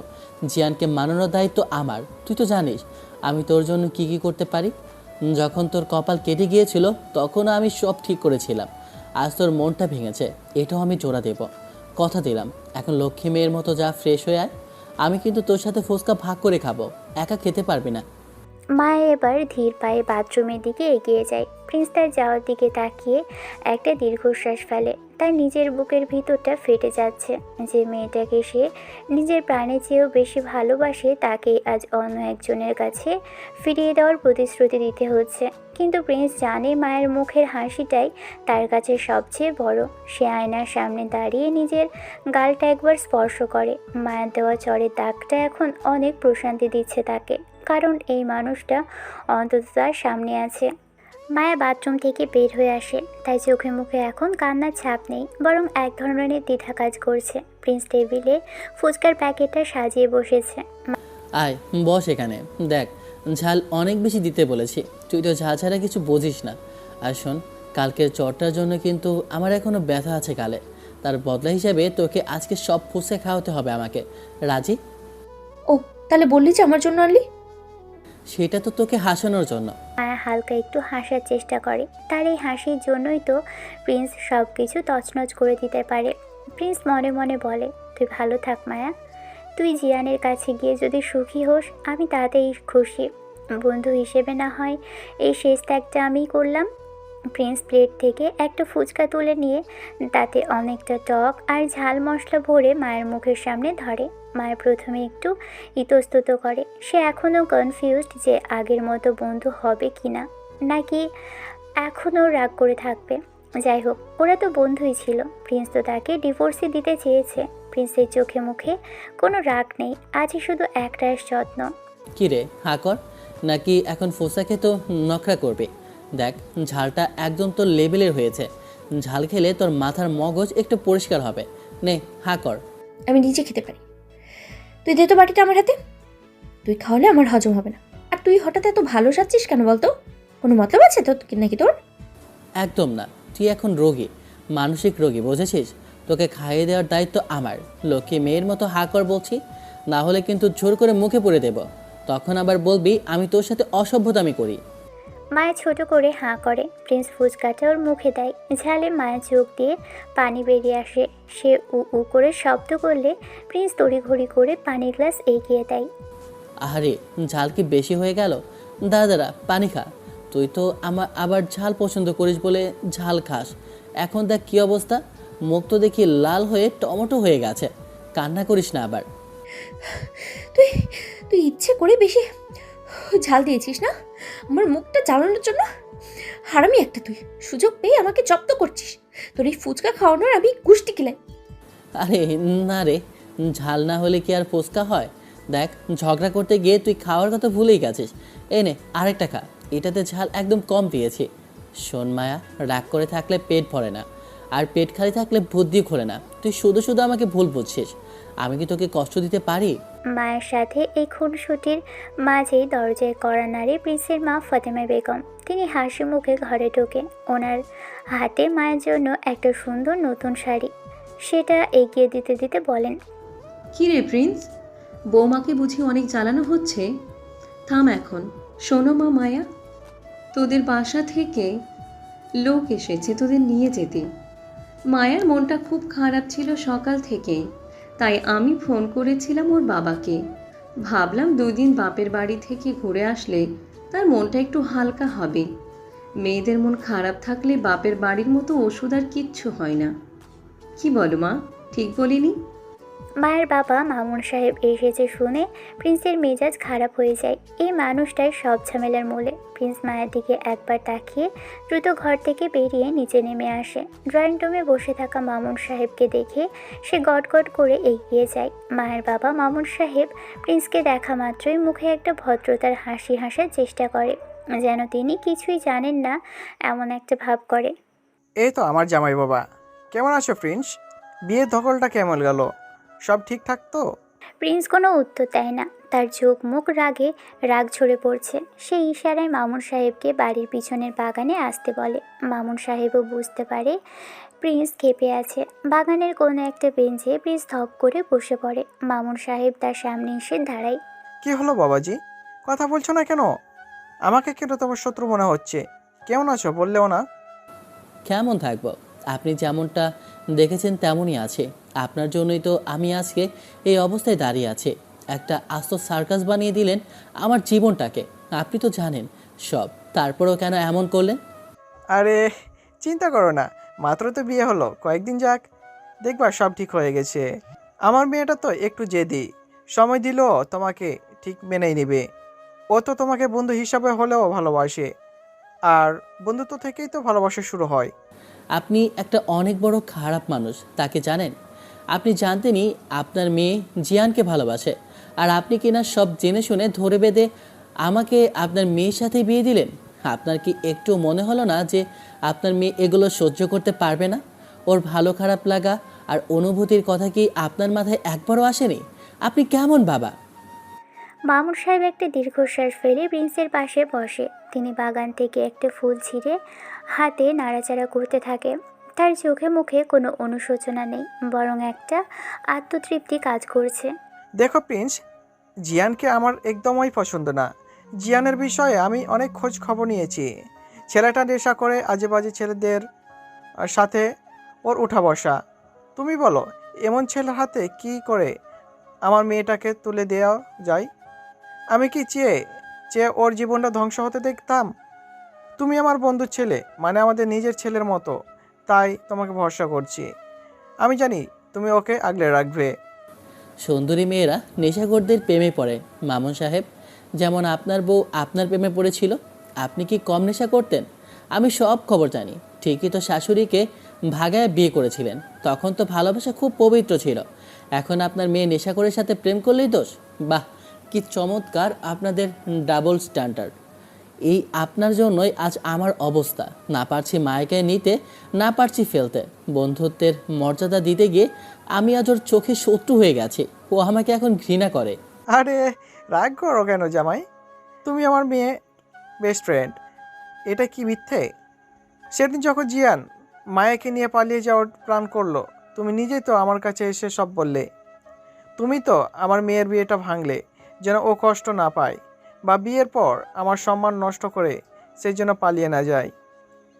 জিয়ানকে মানানোর দায়িত্ব আমার। তুই তো জানিস আমি তোর জন্য কি কি করতে পারি। যখন তোর কপাল কেটে গিয়েছিল তখনও আমি সব ঠিক করেছিলাম। আজ তোর মনটা ভেঙেছে, এটাও আমি জোড়া দেব। কথা দিলাম। এখন লক্ষ্মী মেয়ের মতো যা, ফ্রেশ হয়ে আয়। আমি কিন্তু তোর সাথে ফুচকা ভাগ করে খাবো, একা খেতে পারবি না। মায়া এবার ধীর পায়ে বাথরুমের দিকে এগিয়ে যায়। প্রিন্স তার যাওয়ার দিকে তাকিয়ে একটা দীর্ঘশ্বাস ফেলে। তার নিজের বুকের ভিতরটা ফেটে যাচ্ছে। যে মেয়েটাকে সে নিজের প্রাণের চেয়েও বেশি ভালোবাসে তাকেই আজ অন্য একজনের কাছে ফিরিয়ে দেওয়ার প্রতিশ্রুতি দিতে হচ্ছে। কিন্তু প্রিন্স জানে মায়ের মুখের হাসিটাই তার কাছে সবচেয়ে বড়। সে আয়নার সামনে দাঁড়িয়ে নিজের গালটা একবার স্পর্শ করে। মায়ের দেওয়া চরের দাগটা এখন অনেক প্রশান্তি দিচ্ছে তাকে, কারণ এই মানুষটা অন্তত তার সামনে আছে। মায়া বাথরুম থেকে বের হয়ে আসে, তাই চোখে মুখে এখন কান্নার ছাপ নেই, বরং এক ধরনের দ্বিধা কাজ করছে। প্রিন্স টেবিলে ফুচকার প্যাকেটটা সাজিয়ে বসেছে। আয় বস এখানে, দেখ ঝাল অনেক বেশি দিতে বলেছি, তুই তো ঝাল ছাড়া কিছু বুঝিস না। আর শোন, কালকের চটটার জন্য কিন্তু আমার এখনও ব্যথা আছে গালে, তার বদলা হিসাবে তোকে আজকে সব ফুচকা খাওয়াতে হবে আমাকে, রাজি? ও, তাহলে বললি যে আমার জন্য আনলি? সেটা তো তোকে হাসানোর জন্য। মায়া হালকা একটু হাসার চেষ্টা করে। তার এই হাসির জন্যই তো প্রিন্স সব কিছু তছনছ করে দিতে পারে। প্রিন্স মনে মনে বলে, তুই ভালো থাক মায়া, তুই জিয়ানের কাছে গিয়ে যদি সুখী হোস আমি তাতেই খুশি। বন্ধু হিসেবে না হয় এই শেষ ত্যাগটা আমিই করলাম। প্রিন্স প্লেট থেকে একটা ফুচকা তুলে নিয়ে তাতে অনেকটা টক আর ঝাল মশলা ভরে মায়ের মুখের সামনে ধরে। মায়ের প্রথমে একটু ইতস্তত করে। সে এখনও কনফিউজড যে আগের মতো বন্ধু হবে কি না, নাকি এখনও রাগ করে থাকবে। যাই হোক, ওরা তো বন্ধুই ছিল। প্রিন্স তো তাকে ডিভোর্সই দিতে চেয়েছে। প্রিন্সের চোখে মুখে কোনো রাগ নেই, আজই শুধু একটাই যত্ন। কি রে, হা কর, নাকি এখন ফুচকা খেয়ে তো নখরা করবে? দেখ ঝালটা একদম তোর লেভেলের হয়েছে, ঝাল খেলে তোর মাথার মগজ একটু পরিষ্কার হবে। নে হা কর। আমি নিজে খেতে পারি। তুই দে তো বাটিটা আমার হাতে। তুই খাওয়ালে আমার হজম হবে না। আর তুই হঠাৎ এত ভালো সাজছিস কেন বলতো? কোনো মতলব আছে তো নাকি তোর? একদম না, তুই এখন রোগী, মানসিক রোগী, বুঝেছিস? তোকে খাইয়ে দেওয়ার দায়িত্ব আমার। লক্ষ্মী মেয়ের মতো হা কর বলছি, না হলে কিন্তু জোর করে মুখে পড়ে দেব। তখন আবার বলবি আমি তোর সাথে অসভ্যতামি করি। মায়া ছোট করে হাঁ করে। প্রিন্স ফুচকাটা ওর মুখে দেয়। ঝালে মায়ের চোখ দিয়ে পানি বেরিয়ে আসে। সে উ উ করে শব্দ করলে প্রিন্স তড়িঘড়ি করে পানির গ্লাস এগিয়ে দেয়। আহারে, ঝাল কি বেশি হয়ে গেল? দাদা পানি খা। তুই তো আমার আবার ঝাল পছন্দ করিস বলে ঝাল খাস। এখন দেখ কী অবস্থা, মুখ তো দেখি লাল হয়ে টমেটো হয়ে গেছে। কান্না করিস না আবার। তুই তুই ইচ্ছে করে বেশি ঝাল দিয়েছিস না আমার মুখটা জ্বালানোর জন্য? হারামি একটা তুই, সুযোগ পেয়ে আমাকে জব্দ করছিস। তোর এই ফুচকা খাওয়ানোর আমি গুষ্টি কিলাই। আরে না রে, ঝাল না হলে কি আর ফুচকা হয়? দেখ ঝগড়া করতে গিয়ে তুই খাওয়ার কথা ভুলেই গেছিস। এই নে আরেকটা খা, এটাতে ঝাল একদম কম দিয়েছি। শোন মায়া, রাগ করে থাকলে পেট ভরে না, আর পেট খালি থাকলে বুদ্ধি খোলে না। তুই শুধু শুধু আমাকে ভুল বুঝছিস। আমি কি তোকে কষ্ট দিতে পারি? মায়ের সাথে এই খুনসুটির মাঝেই দরজায় কড়া নাড়ে প্রিন্সের মা ফাতেমা বেগম। তিনি হাসি মুখে ঘরে ঢোকেন। ওনার হাতে মায়ের জন্য একটা সুন্দর নতুন শাড়ি, সেটা এগিয়ে দিতে দিতে বলেন, কি রে প্রিন্স, বৌমাকে বুঝি অনেক জ্বালানো হচ্ছে? থাম এখন। শোনো মা মায়া, তোদের বাসা থেকে লোক এসেছে তোদের নিয়ে যেতে। মায়ার মনটা খুব খারাপ ছিল সকাল থেকে, তাই আমি ফোন করেছিলাম ওর বাবাকে। ভাবলাম 2 দিন বাপের বাড়ি থেকে ঘুরে আসলে তার মনটা একটু হালকা হবে। মেয়েদের মন খারাপ থাকলে বাপের বাড়ির মতো ওষুধ আর কিচ্ছু হয় না। কি বলো মা, ঠিক বলিনি? মায়ের বাবা মামুন সাহেব এসেছে শুনে প্রিন্সের মেজাজ খারাপ হয়ে যায়। এই মানুষটাই সব ঝামেলার মূলে। প্রিন্স মায়ের দিকে একবার তাকিয়ে দ্রুত ঘর থেকে বেরিয়ে নিচে নেমে আসে। ড্রয়িং রুমে বসে থাকা মামুন সাহেবকে দেখে সে গটগট করে এগিয়ে যায়। মায়ের বাবা মামুন সাহেব প্রিন্সকে দেখা মাত্রই মুখে একটা ভদ্রতার হাসি হাসার চেষ্টা করে, যেন তিনি কিছুই জানেন না এমন একটা ভাব করে। এই তো আমার জামাই বাবা। কেমন আছো প্রিন্স? বিয়ের ধকলটা কেমন গেল? সব ঠিকঠাক তো? প্রিন্স কোনো উত্তর দেয় না। তার চোখ মুখ রাগে রাগ ঝরে পড়ছে। সেই ইশারায় মামুন সাহেবকে বাড়ির পিছনের বাগানে আসতে বলে। মামুন সাহেবও বুঝতে পারে প্রিন্স ক্ষেপে আছে। বাগানের কোনো একটা বেঞ্চে প্রিন্স ধপ করে বসে পড়ে। মামুন সাহেব তার সামনে এসে দাঁড়ায়। কি হলো বাবাজি, কথা বলছো না কেন? আমাকে কেন তোমার শত্রু মনে হচ্ছে? কেমন আছো বললেও না? কেমন থাকবো, আপনি যেমনটা দেখেছেন তেমনই আছে। আপনার জন্যই তো আমি আজকে এই অবস্থায় দাঁড়িয়ে আছি। একটা আস্ত সার্কাস বানিয়ে দিলেন আমার জীবনটাকে। আপনি তো জানেন সব, তারপরেও কেন এমন করলেন? আরে চিন্তা করো না, মাত্র তো বিয়ে হলো, কয়েকদিন যাক, দেখবা সব ঠিক হয়ে গেছে। আমার মেয়েটা তো একটু জেদি, সময় দিলেও তোমাকে ঠিক মেনেই নেবে। ও তো তোমাকে বন্ধু হিসাবে হলেও ভালোবাসে, আর বন্ধুত্ব থেকেই তো ভালোবাসা শুরু হয়। আপনি একটা অনেক বড় খারাপ মানুষ, তাকে জানেন? আপনি জানতেনই আপনার মেয়ে জিয়ানকে ভালোবাসে, আর আপনি কিনা সব জেনে শুনে ধরে বেঁধে আমাকে আপনার মেয়ের সাথে বিয়ে দিলেন। আপনার কি একটু মনে হলো না যে আপনার মেয়ে এগুলো সহ্য করতে পারবে না? ওর ভালো খারাপ লাগা আর অনুভূতির কথা কি আপনার মাথায় একবারও আসেনি? আপনি কেমন বাবা? মামুন সাহেব একটা দীর্ঘশ্বাস ফেলে প্রিন্সের পাশে বসে। তিনি বাগান থেকে একটা ফুল ছিঁড়ে হাতে নাড়াচাড়া করতে থাকে। তার চোখে মুখে কোনো অনুশোচনা নেই, বরং একটা আত্মতৃপ্তি কাজ করছে। দেখো প্রিন্স, জিয়ানকে আমার একদমই পছন্দ না। জিয়ানের বিষয়ে আমি অনেক খোঁজ খবর নিয়েছি। ছেলেটা নেশা করে আজে বাজে ছেলেদের সাথে ওর উঠা বসা। তুমি বলো, এমন ছেলের হাতে কি করে আমার মেয়েটাকে তুলে দেওয়া যায়? আমি কি চেয়ে চেয়ে ওর জীবনটা ধ্বংস হতে দেখতাম? তুমি আমার বন্ধুর ছেলে, মানে আমাদের নিজের ছেলের মতো, তাই তোমাকে ভরসা করছি। আমি জানি তুমি ওকে আগলে রাখবে। সুন্দরী মেয়েরা নেশাখোরদের প্রেমে পড়ে মামুন সাহেব। যেমন আপনার বউ আপনার প্রেমে পড়েছিল। আপনি কি কম নেশা করতেন? আমি সব খবর জানি। ঠিকই তো শাশুড়িকে ভাগায় বিয়ে করেছিলেন, তখন তো ভালোবাসা খুব পবিত্র ছিল। এখন আপনার মেয়ে নেশাখোরের সাথে প্রেম করলেই দোষ? বাহ, কি চমৎকার আপনাদের ডাবল স্ট্যান্ডার্ড! এই আপনার জন্যই আজ আমার অবস্থা। না পারছি মায়কে নিতে, না পারছি ফেলতে। বন্ধুত্বের মর্যাদা দিতে গিয়ে আমি আজ ওর চোখে শত্রু হয়ে গেছি। ও আমাকে এখন ঘৃণা করে। আরে রাগ করো কেন জামাই? তুমি আমার মেয়ে বেস্ট ফ্রেন্ড, এটা কি মিথ্যে? সেদিন যখন জিয়ান মায়াকে নিয়ে পালিয়ে যাওয়ার প্ল্যান করলো, তুমি নিজেই তো আমার কাছে এসে সব বললে। তুমি তো আমার মেয়ের বিয়েটা ভাঙলে যেন ও কষ্ট না পায়, বা বিয়ের পর আমার সম্মান নষ্ট করে সেই জন্য পালিয়ে না যায়।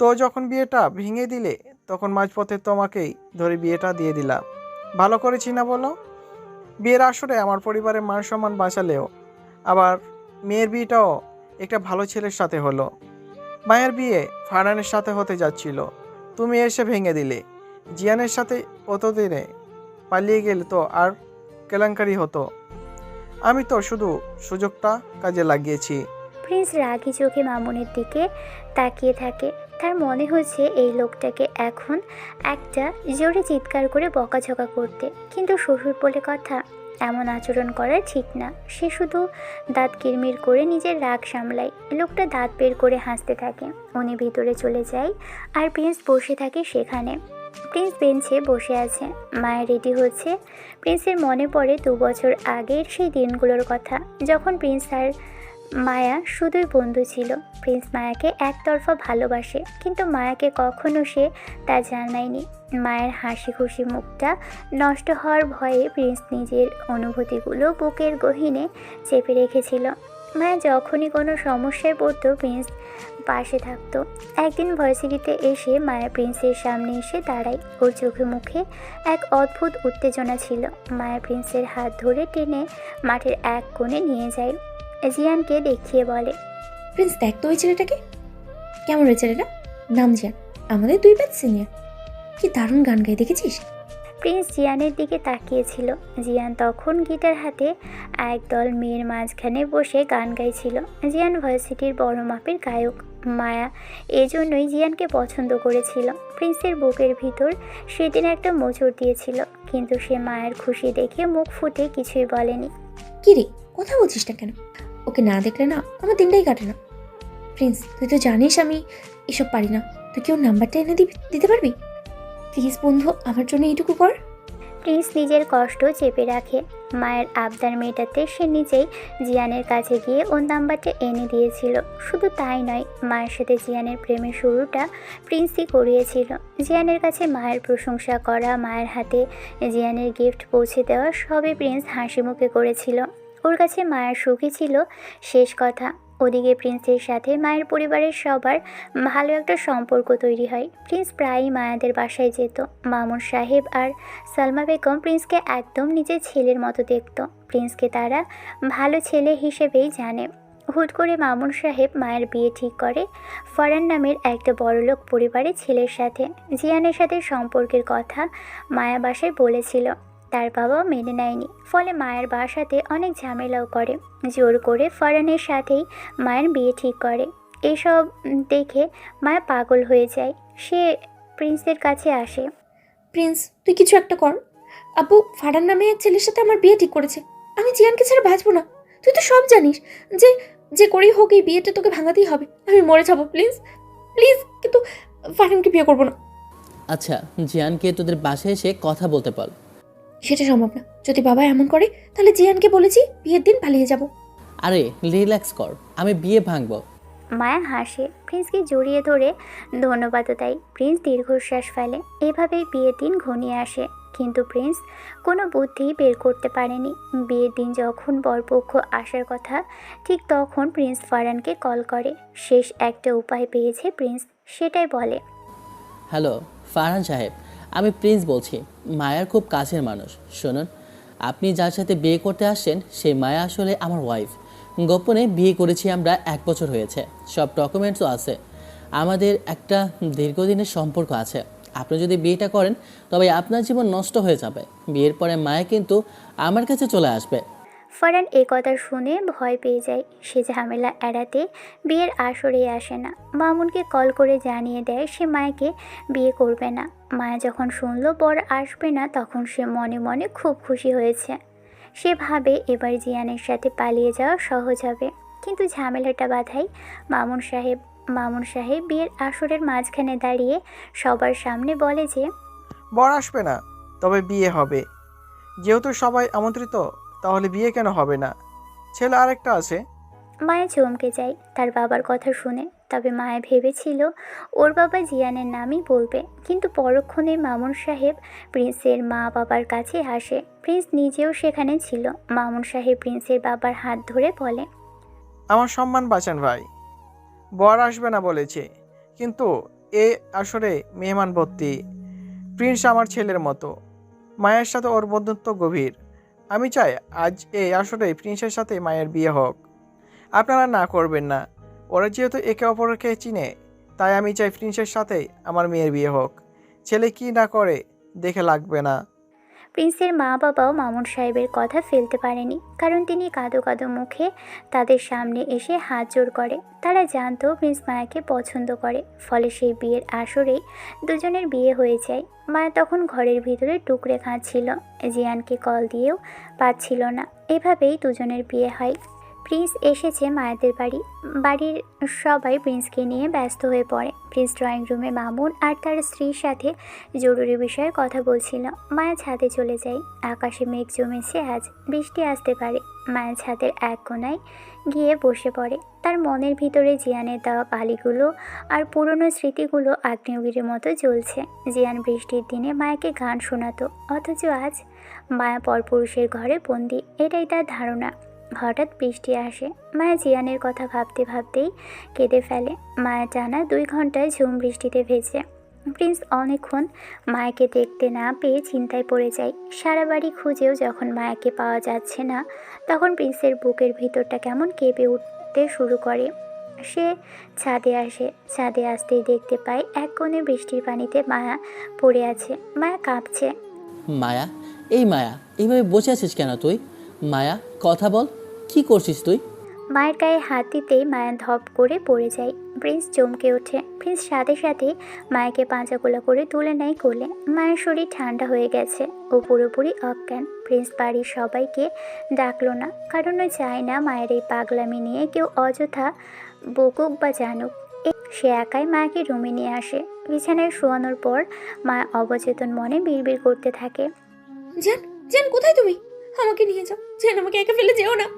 তো যখন বিয়েটা ভেঙে দিলে, তখন মাঝপথে তোমাকেই ধরে বিয়েটা দিয়ে দিলাম। ভালো করেছি না বলো? বিয়ের আসরে আমার পরিবারের মান সম্মান বাঁচালেও আবার মেয়ের বিয়েটাও একটা ভালো ছেলের সাথে হলো। মায়ের বিয়ে ফারহানের সাথে হতে যাচ্ছিল, তুমি এসে ভেঙে দিলে। জিয়ানের সাথে অতদিনে পালিয়ে গেলে তো আর কেলেঙ্কারি হতো। আমি তো শুধু সুযোগটা কাজে লাগিয়েছি। প্রিন্স রাগী চোখে মামুনের দিকে তাকিয়ে থাকে। তার মনে হচ্ছে এই লোকটাকে এখন একটা জোরে চিৎকার করে বকাঝকা করতে, কিন্তু শ্বশুর বলে কথা, এমন আচরণ করা ঠিক না। সে শুধু দাঁত কিরমির করে নিজের রাগ সামলায়। লোকটা দাঁত বের করে হাসতে থাকে। উনি ভিতরে চলে যায় আর প্রিন্স বসে থাকে সেখানে। প্রিন্স বেঞ্চে বসে আছে, মায়া রেডি হচ্ছে। প্রিন্সের মনে পড়ে 2 বছর আগের সেই দিনগুলোর কথা, যখন প্রিন্স আর মায়া শুধুই বন্ধু ছিল। প্রিন্স মায়াকে একতরফা ভালোবাসে, কিন্তু মায়াকে কখনো সে তা জানায়নি। মায়ের হাসি খুশি মুখটা নষ্ট হওয়ার ভয়ে প্রিন্স নিজের অনুভূতিগুলো বুকের গহীনে চেপে রেখেছিল। মায়া যখনই কোনো সমস্যায় পড়তো, প্রিন্স পাশে থাকতো। একদিন ভার্সিটিতে এসে মায়া প্রিন্সের সামনে এসে দাঁড়ায়। ওর চোখে মুখে এক অদ্ভুত উত্তেজনা ছিল। মায়া প্রিন্সের হাত ধরে টেনে মাঠের এক কোণে নিয়ে যায়। জিয়ানকে দেখিয়ে বলে, প্রিন্স দেখ তো ওই ছেলেটাকে, কেমন রে ছেলেটা? নাম জিয়ান, আমাদের 2 ব্যাচ সিনিয়র। কি দারুণ গান গায়, দেখেছিস? প্রিন্স জিয়ানের দিকে তাকিয়েছিল। জিয়ান তখন গিটার হাতে একদল মেয়ের মাঝখানে বসে গান গাইছিল। জিয়ান ভার্সিটির বড় মাপের গায়ক। মায়া এজন্যই জিয়ানকে পছন্দ করেছিল। প্রিন্সের বুকের ভিতর সেদিন একটা মোচড় দিয়েছিল, কিন্তু সে মায়ের খুশি দেখে মুখ ফুটে কিছুই বলেনি। কি রে, কথা বলছিস না কেন? ওকে না দেখলে না আমার দিনটাই কাটে না। প্রিন্স, তুই তো জানিস আমি এসব পারি না। তুই কি ওর নাম্বারটা এনে দিতে পারবি? প্লিজ বন্ধু, আমার জন্য এইটুকু কর। প্রিন্স নিজের কষ্ট চেপে রাখে। মায়ের আবদার মেটাতে সে নিজেই জিয়ানের কাছে গিয়ে ওর নাম্বারটা এনে দিয়েছিল। শুধু তাই নয়, মায়ের সাথে জিয়ানের প্রেমের শুরুটা প্রিন্সই করিয়েছিল। জিয়ানের কাছে মায়ের প্রশংসা করা, মায়ের হাতে জিয়ানের গিফট পৌঁছে দেওয়া, সবই প্রিন্স হাসি মুখে করেছিল। ওর কাছে মায়ের সুখই ছিল শেষ কথা। ওদিকে প্রিন্সের সাথে মায়ের পরিবারের সবার ভালো একটা সম্পর্ক তৈরি হয়। প্রিন্স প্রায়ই মায়াদের বাসায় যেত। মামুন সাহেব আর সালমা বেগম প্রিন্সকে একদম নিজের ছেলের মতো দেখত। প্রিন্সকে তারা ভালো ছেলে হিসেবেই জানে। হুট করে মামুন সাহেব মায়ের বিয়ে ঠিক করে ফরহান নামের একটা বড়লোক পরিবারের ছেলের সাথে। জিয়ানের সাথে সম্পর্কের কথা মায়া বাসায় বলেছিল, তার বাবা মেনে নেয়নি। ফলে মায়ের বাসাতে অনেক ঝামেলাও করে। জোর করে ফরহানের সাথেই মায়ের বিয়ে ঠিক করে। এসব দেখে মায়া পাগল হয়ে যায়। সে প্রিন্সের কাছে আসে। প্রিন্স, তুই কিছু একটা কর। আব্বু ফারান নামে এক ছেলের সাথে আমার বিয়ে ঠিক করেছে। আমি জিয়ানকে ছাড়া বাঁচবো না। তুই তো সব জানিস যে যে করেই হোক এই বিয়েটা তোকে ভাঙাতেই হবে। আমি মরে যাবো, প্লিজ প্লিজ, কিন্তু ফারানকে বিয়ে করবো না। আচ্ছা, জিয়ানকে তোদের বাসায় এসে কথা বলতে বল। সেটা সম্ভব না। যদি বাবা এমন করে তাহলে জিয়ানকে বলেছি বিয়ের দিন পালিয়ে যাব। আরে রিল্যাক্স কর, আমি বিয়ে ভাঙবো। মায়া হাসে, প্রিন্সকে জড়িয়ে ধরে ধন্যবাদও দেয়। প্রিন্স দীর্ঘশ্বাস ফেলে। এভাবেই বিয়ের দিন ঘনিয়ে আসে, কিন্তু প্রিন্স কোনো বুদ্ধি বের করতে পারেনি। বিয়ের দিন যখন বরপক্ষ আসার কথা, ঠিক তখন প্রিন্স ফারহানকে কল করে। শেষ একটা উপায় পেয়েছে প্রিন্স, সেটাই বলে। হ্যালো ফারহান সাহেব, আমি প্রিন্স বলছি, মায়ার খুব কাছের মানুষ। শুনুন, আপনি যার সাথে বিয়ে করতে আসছেন সেই মায়া আসলে আমার ওয়াইফ। গোপনে বিয়ে করেছি আমরা, 1 বছর হয়েছে। সব ডকুমেন্টসও আছে। আমাদের একটা দীর্ঘদিনের সম্পর্ক আছে। আপনি যদি বিয়েটা করেন তবে আপনার জীবন নষ্ট হয়ে যাবে। বিয়ের পরে মায়া কিন্তু আমার কাছে চলে আসবে। ফারহান এ কথা শুনে ভয় পেয়ে যায়। সে ঝামেলা এড়াতে বিয়ের আসরেই আসে না। মামুনকে কল করে জানিয়ে দেয় সে মায়াকে বিয়ে করবে না। মায়া যখন শুনল বর আসবে না, তখন সে মনে মনে খুব খুশি হয়েছে। সে ভাবে এবার জিয়ানের সাথে পালিয়ে যাওয়া সহজ হবে। কিন্তু ঝামেলাটা বাধায় মামুন সাহেব। মামুন সাহেব বিয়ের আসরের মাঝখানে দাঁড়িয়ে সবার সামনে বলে যে বর আসবে না, তবে বিয়ে হবে। যেহেতু সবাই আমন্ত্রিত, তাহলে বিয়ে কেন হবে না? ছেলে আরেকটা আছে। মায়া চমকে যায় তার বাবার কথা শুনে। তবে মায়া ভেবেছিল ওর বাবা জিয়ানের নামই বলবে, কিন্তু পরক্ষণে মামুন সাহেব প্রিন্সের মা বাবার কাছে আসে। প্রিন্স নিজেও সেখানে ছিল। মামুন সাহেব প্রিন্সের বাবার হাত ধরে বলে, আমার সম্মান বাঁচান ভাই, বর আসবে না বলেছে, কিন্তু এ আসরে মেহমান ভর্তি। প্রিন্স আমার ছেলের মতো। মায়ের সাথে ওর বন্ধুত্ব গভীর। আমি চাই আজ এই আসরে প্রিন্সের সাথে মায়ের বিয়ে হোক। আপনারা না করবেন না। ওরা যেহেতু একে অপরকে চিনে, তাই আমি চাই প্রিন্সের সাথে আমার মেয়ের বিয়ে হোক। ছেলে কি না করে দেখে লাগবে না। প্রিন্সের মা বাবাও মামুন সাহেবের কথা ফেলতে পারেনি, কারণ তিনি কাঁদো কাঁদো মুখে তাদের সামনে এসে হাত জোড় করে। তারা জানতো প্রিন্স মায়াকে পছন্দ করে। ফলে সেই বিয়ের আসরেই দুজনের বিয়ে হয়ে যায়। মায়া তখন ঘরের ভিতরে টুকরে খাচ্ছিল। জিয়ানকে কল দিয়েও পাচ্ছিল না। এভাবেই দুজনের বিয়ে হয়। প্রিন্স এসেছে মায়াদের বাড়ির সবাই প্রিন্সকে নিয়ে ব্যস্ত হয়ে পড়ে। প্রিন্স ড্রয়িং রুমে মামুন আর তার স্ত্রীর সাথে জরুরি বিষয়ে কথা বলছিল। মায়া ছাদে চলে যায়। আকাশে মেঘ জমেছে, আজ বৃষ্টি আসতে পারে। মায়া ছাদের এক কোণায় গিয়ে বসে পড়ে। তার মনের ভিতরে জিয়ানের দেওয়া পালিগুলো আর পুরনো স্মৃতিগুলো আগ্নেয়গিরির মতো জ্বলছে। জিয়ান বৃষ্টির দিনে মায়াকে গান শোনাতো, অথচ আজ মায়া পরপুরুষের ঘরে বন্দি, এটাই তার ধারণা। হঠাৎ বৃষ্টি আসে। মায়া জিয়ানের কথা ভাবতে ভাবতেই কেঁদে ফেলে। মায়া টানা 2 ঘন্টায় ঝুম বৃষ্টিতে ভেজে। প্রিন্স অনেকক্ষণ মায়াকে দেখতে না পেয়ে চিন্তায় পড়ে যায়। সারা বাড়ি খুঁজেও যখন মায়াকে পাওয়া যাচ্ছে না, তখন প্রিন্সের বুকের ভিতরটা কেমন কেঁপে উঠতে শুরু করে। সে ছাদে আসে। ছাদে আসতেই দেখতে পায় এক কোণে বৃষ্টির পানিতে মায়া পড়ে আছে। মায়া কাঁপছে। মায়া, এই মায়া, এইভাবে বসে আছিস কেন তুই? মায়া, কথা বল, কি করছিস তুই? মায়ের গায়ে হাত দিতেই মায়া ধপ করে পড়ে যায়। প্রিন্স চমকে ওঠে। প্রিন্স সাথে সাথে মায়াকে পাঁচাগোলা করে তুলে নেয় কোলে। মায়ের শরীর ঠান্ডা হয়ে গেছে, ও পুরোপুরি অজ্ঞান। প্রিন্স বাড়ির সবাইকে ডাকলো না, কারণ ও চায় না মায়ের এই পাগলামি নিয়ে কেউ অযথা বকুক বা জানুক। সে একাই মায়াকে রুমে নিয়ে আসে। বিছানায় শোয়ানোর পর মায়া অবচেতন মনে বিড়বিড় করতে থাকে, জান, জান, কোথায় তুমি? আমাকে নিয়ে যাও। জান, আমাকে একা ফেলে যেও না।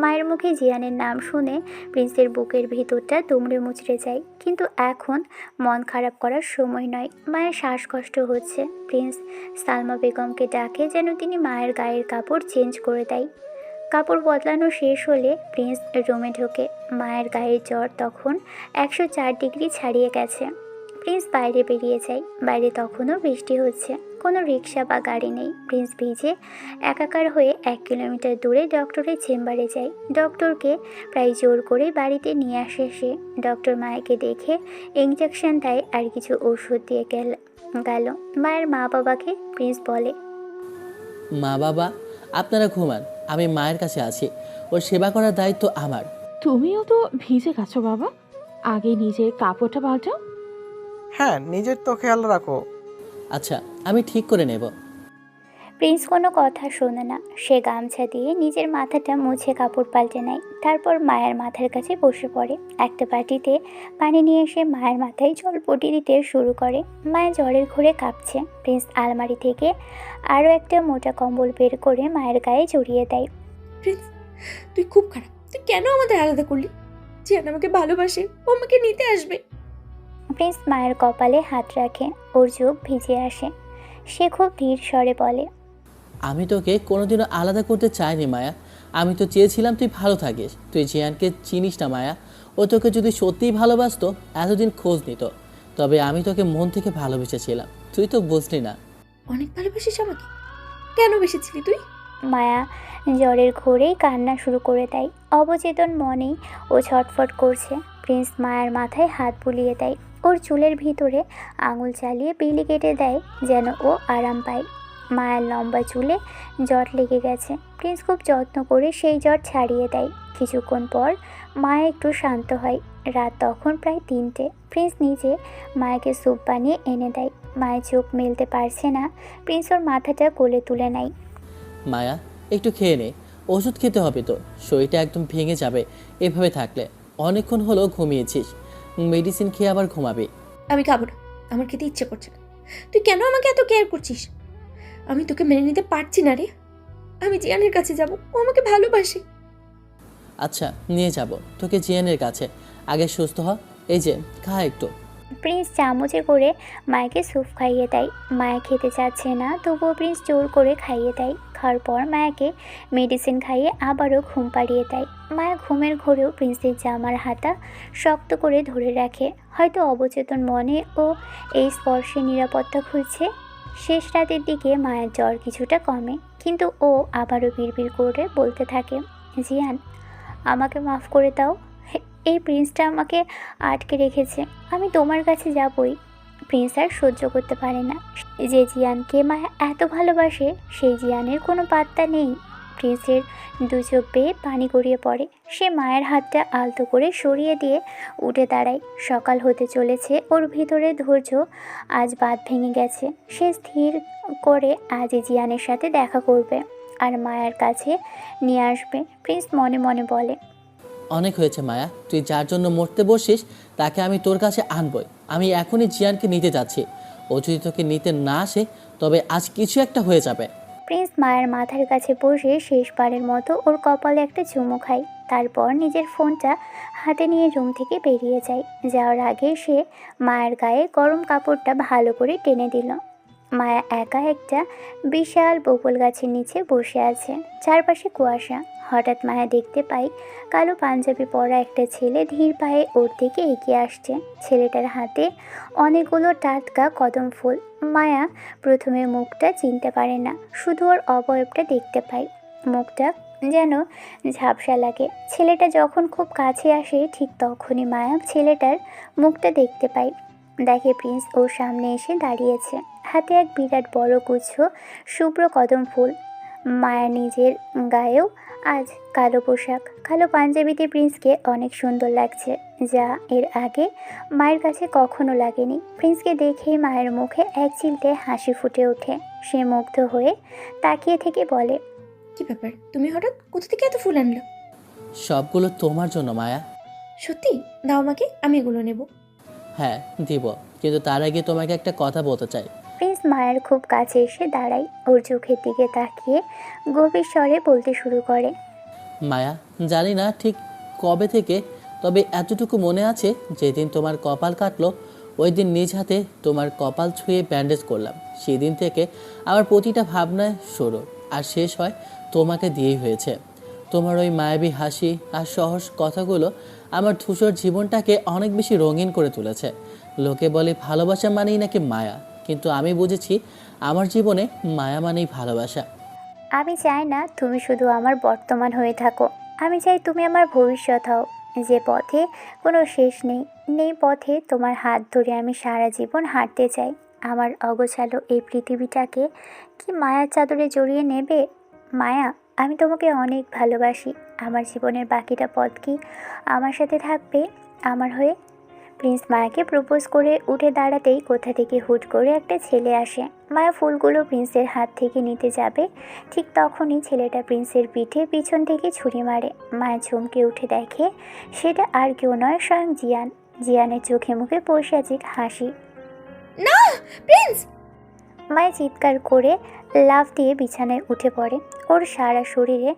মায়ের মুখে জিয়ানের নাম শুনে প্রিন্সের বুকের ভিতরটা দুমড়ে মুচড়ে যায়। কিন্তু এখন মন খারাপ করার সময় নয়। মায়ের শ্বাসকষ্ট হচ্ছে। প্রিন্স সালমা বেগমকে ডাকে যেন তিনি মায়ের গায়ের কাপড় চেঞ্জ করে দেয়। কাপড় বদলানো শেষ হলে প্রিন্স রুমে ঢোকে। মায়ের গায়ের জ্বর তখন 104 ডিগ্রি ছাড়িয়ে গেছে। প্রিন্স বাইরে বেরিয়ে যায়। বাইরে তখনও বৃষ্টি হচ্ছে, কোনো রিক্সা বা গাড়ি নেই। প্রিন্স ভিজে একাকার হয়ে 1 কিলোমিটার দূরে ডক্টরের চেম্বারে যায়। ডক্টরকে প্রায় জোর করে বাড়িতে নিয়ে আসে সে। ডক্টর মায়াকে দেখে ইঞ্জেকশন দেয় আর কিছু ওষুধ দিয়ে গেল। মায়ের মা বাবাকে প্রিন্স বলে, মা বাবা আপনারা ঘুমান, আমি মায়ের কাছে আছি, ওর সেবা করার দায়িত্ব আমার। তুমিও তো ভিজে গেছো বাবা, আগে নিজের কাপড়টা পাল্টাও। হ্যাঁ, নিজের তো খেয়াল রাখো। আচ্ছা, আমি ঠিক করে নেব। প্রিন্স কোনো কথা শোনে না। সে গামছা দিয়ে নিজের মাথাটা মুছে কাপড় পাল্টে নেয়। তারপর মায়ের মাথার কাছে বসে পড়ে। একটা বাটিতে পানি নিয়ে এসে মায়ের মাথায় জলপটি দিতে শুরু করে। মায়ের জ্বরের ঘোরে কাঁপছে। প্রিন্স আলমারি থেকে আরও একটা মোটা কম্বল বের করে মায়ের গায়ে জড়িয়ে দেয়। প্রিন্স, তুই খুব খারাপ। তুই কেন আমাদের আলাদা করলি? জিয়ান আমাকে ভালোবাসে, ও আমাকে নিতে আসবে। প্রিন্স মায়ের কপালে হাত রাখে। ওর চোখ ভিজে আসে। সে খুব ধীর স্বরে বলে, আমি তোকে কোনোদিনও আলাদা করতে চাইনি মায়া, আমি তো চেয়েছিলাম তুই ভালো থাকিস। তুই জিয়ানকে চিনিস না মায়া, ও তোকে যদি সত্যিই ভালোবাসতো এতদিন খোঁজ নিত। তবে আমি তোকে মন থেকে ভালোবেসেছিলাম, তুই তো বুঝলি না। অনেক ভালোবাসিস আমাকে? কেন বেসেছিলি তুই? মায়া জ্বরের ঘোরেই কান্না শুরু করে দেয়। অবচেতন মনেই ও ছটফট করছে। প্রিন্স মায়ের মাথায় হাত বুলিয়ে দেয়। ওর চুলের ভিতরে আঙুল চালিয়ে বিলি কেটে দেয় যেন ও আরাম পায়। মায়ের লম্বা চুলে জট লেগে গেছে। প্রিন্স খুব যত্ন করে সেই জট ছাড়িয়ে দেয়। কিছুক্ষণ পর মায়া একটু শান্ত হয়। রাত তখন প্রায় 3টে। প্রিন্স নিজে মায়াকে স্যুপ বানিয়ে এনে দেয়। মায়ের চোখ মেলতে পারছে না। প্রিন্স ওর মাথাটা কোলে তুলে নেয়। মায়া একটু খেয়ে নে, ওষুধ খেতে হবে তো, শরীরটা একদম ভেঙে যাবে এভাবে থাকলে। অনেকক্ষণ হলো ঘুমিয়েছিস, মেডিসিন খেয়ে আবার ঘুমাবি। আমি খাবো না, আমার খেতে ইচ্ছে করছে না। তুই কেন আমাকে এত কেয়ার করছিস? আমি তোকে মেনে নিতে পারছি না রে। আমি জিয়ানের কাছে যাব, ও আমাকে ভালোবাসে। আচ্ছা নিয়ে যাব তোকে জিয়ানের কাছে, আগে সুস্থ হ। এই যে খা একটু। প্রিন্স চামচে করে মায়াকে স্যুপ খাইয়ে দেয়। মায়া খেতে চাচ্ছে না, তবুও প্রিন্স জোর করে খাইয়ে দেয়। খাওয়ার পর মায়াকে মেডিসিন খাইয়ে আবারও ঘুম পাড়িয়ে দেয়। মায়া ঘুমের ঘোরেও প্রিন্সের জামার হাতা শক্ত করে ধরে রাখে। হয়তো অবচেতন মনে ও এই স্পর্শে নিরাপত্তা খুঁজছে। শেষ রাতের দিকে মায়ের জ্বর কিছুটা কমে, কিন্তু ও আবারও বিড়বিড় করে বলতে থাকে, জিয়ান আমাকে মাফ করে দাও। এই প্রিন্সটা আমাকে আটকে রেখেছে, আমি তোমার কাছে যাবই। প্রিন্স আর সহ্য করতে পারে না। যে জিয়ানকে মায়া এত ভালোবাসে সেই জিয়ানের কোনো পাত্তা নেই। প্রিন্সের দু চোখ বেয়ে পানি গড়িয়ে পড়ে। সে মায়ের হাতটা আলতো করে সরিয়ে দিয়ে উঠে দাঁড়ায়। সকাল হতে চলেছে। ওর ভিতরে ধৈর্য আজ বাঁধ ভেঙে গেছে। সে স্থির করে আজ জিয়ানের সাথে দেখা করবে আর মায়ের কাছে নিয়ে আসবে। প্রিন্স মনে মনে বলে, অনেক হয়েছে মায়া, তুই যার জন্য মরতে বসিস তাকে আমি তোর কাছে আনবই। আমি এখনই জিয়ানকে নিতে যাচ্ছি। ও যদি তোকে নিতে না আসে তবে আজ কিছু একটা হয়ে যাবে। প্রিন্স মায়ের মাথার কাছে বসে শেষবারের মতো ওর কপালে একটা চুমু খায়। তারপর নিজের ফোনটা হাতে নিয়ে রুম থেকে বেরিয়ে যায়। যাওয়ার আগে সে মায়ের গায়ে গরম কাপড়টা ভালো করে টেনে দিল। মায়া একা একটা বিশাল বকুল গাছের নিচে বসে আছে। চারপাশে কুয়াশা। হঠাৎ মায়া দেখতে পাই কালো পাঞ্জাবি পরা একটা ছেলে ধীর পায়ে ওর দিকে এগিয়ে আসছে। ছেলেটার হাতে অনেকগুলো টাটকা কদম ফুল। মায়া প্রথমে মুখটা চিনতে পারে না, শুধু ওর অবয়বটা দেখতে পায়। মুখটা যেন ঝাপসা লাগে। ছেলেটা যখন খুব কাছে আসে ঠিক তখনই মায়া ছেলেটার মুখটা দেখতে পায়। দেখে প্রিন্স ওর সামনে এসে দাঁড়িয়েছে, হাতে এক বিরাট বড় গুচ্ছ শুভ্র কদম ফুল। মায়া নিজের গায়েও আজ কালো পোশাক, কালো পাঞ্জাবিতে প্রিন্সকে অনেক সুন্দর লাগছে, যা এর আগে মায়ের কাছে কখনো লাগেনি। প্রিন্সকে দেখেই মায়ের মুখে এক চিলতে হাসি ফুটে ওঠে। সে মুগ্ধ হয়ে তাকিয়ে থেকে বলে, কি ব্যাপার, তুমি হঠাৎ কোথা থেকে এত ফুল আনলো? সবগুলো তোমার জন্য মায়া। সত্যি? দাও আমাকে, আমি এগুলো নেব। হ্যাঁ দিব, কিন্তু তার আগে তোমাকে একটা কথা বলতে চাই। প্রিন্স মায়ের খুব কাছে এসে দাঁড়ায়। ওর চোখের দিকে তাকিয়ে গভীর স্বরে বলতে শুরু করে, মায়া জানি না ঠিক কবে থেকে, তবে এতটুকু মনে আছে যেদিন তোমার কপাল কাটলো ওই দিন নিজ হাতে তোমার কপাল ছুঁয়ে ব্যান্ডেজ করলাম। সেদিন থেকে আমার প্রতিটা ভাবনায় শুরু আর শেষ হয় তোমাকে দিয়েই হয়েছে। তোমার ওই মায়াবী হাসি আর সহজ কথাগুলো আমার ধূসর জীবনটাকে অনেক বেশি রঙিন করে তুলেছে। লোকে বলে ভালোবাসা মানেই নাকি মায়া, কিন্তু আমি বুঝেছি আমার জীবনে মায়া মানেই ভালোবাসা। আমি চাই না তুমি শুধু আমার বর্তমান হয়ে থাকো, আমি চাই তুমি আমার ভবিষ্যৎ হও। যে পথে কোনো শেষ নেই, নেই পথে তোমার হাত ধরে আমি সারা জীবন হাঁটতে চাই। আমার অগোছালো এই পৃথিবীটাকে কি মায়ার চাদরে জড়িয়ে নেবে? মায়া, আমি তোমাকে অনেক ভালোবাসি। আমার জীবনের বাকিটা পথ কি আমার সাথে থাকবে আমার হয়ে? প্রিন্স মায়াকে প্রপোজ করে উঠে দাঁড়াতেই কোথা থেকে হুট করে একটা ছেলে আসে। মায়া ফুলগুলো প্রিন্সের হাত থেকে নিতে যাবে, ঠিক তখনই ছেলেটা প্রিন্সের পিঠে পিছন থেকে ছুরি মারে। মায়া চমকে উঠে দেখে সেটা আর কেউ নয়, স্বয়ং জিয়ান। জিয়ানের চোখে মুখে পৈশাচিক হাসি। না প্রিন্স! মায়া চিৎকার করে লাফ দিয়ে বিছানায় উঠে পড়ে। ওর সারা শরীরে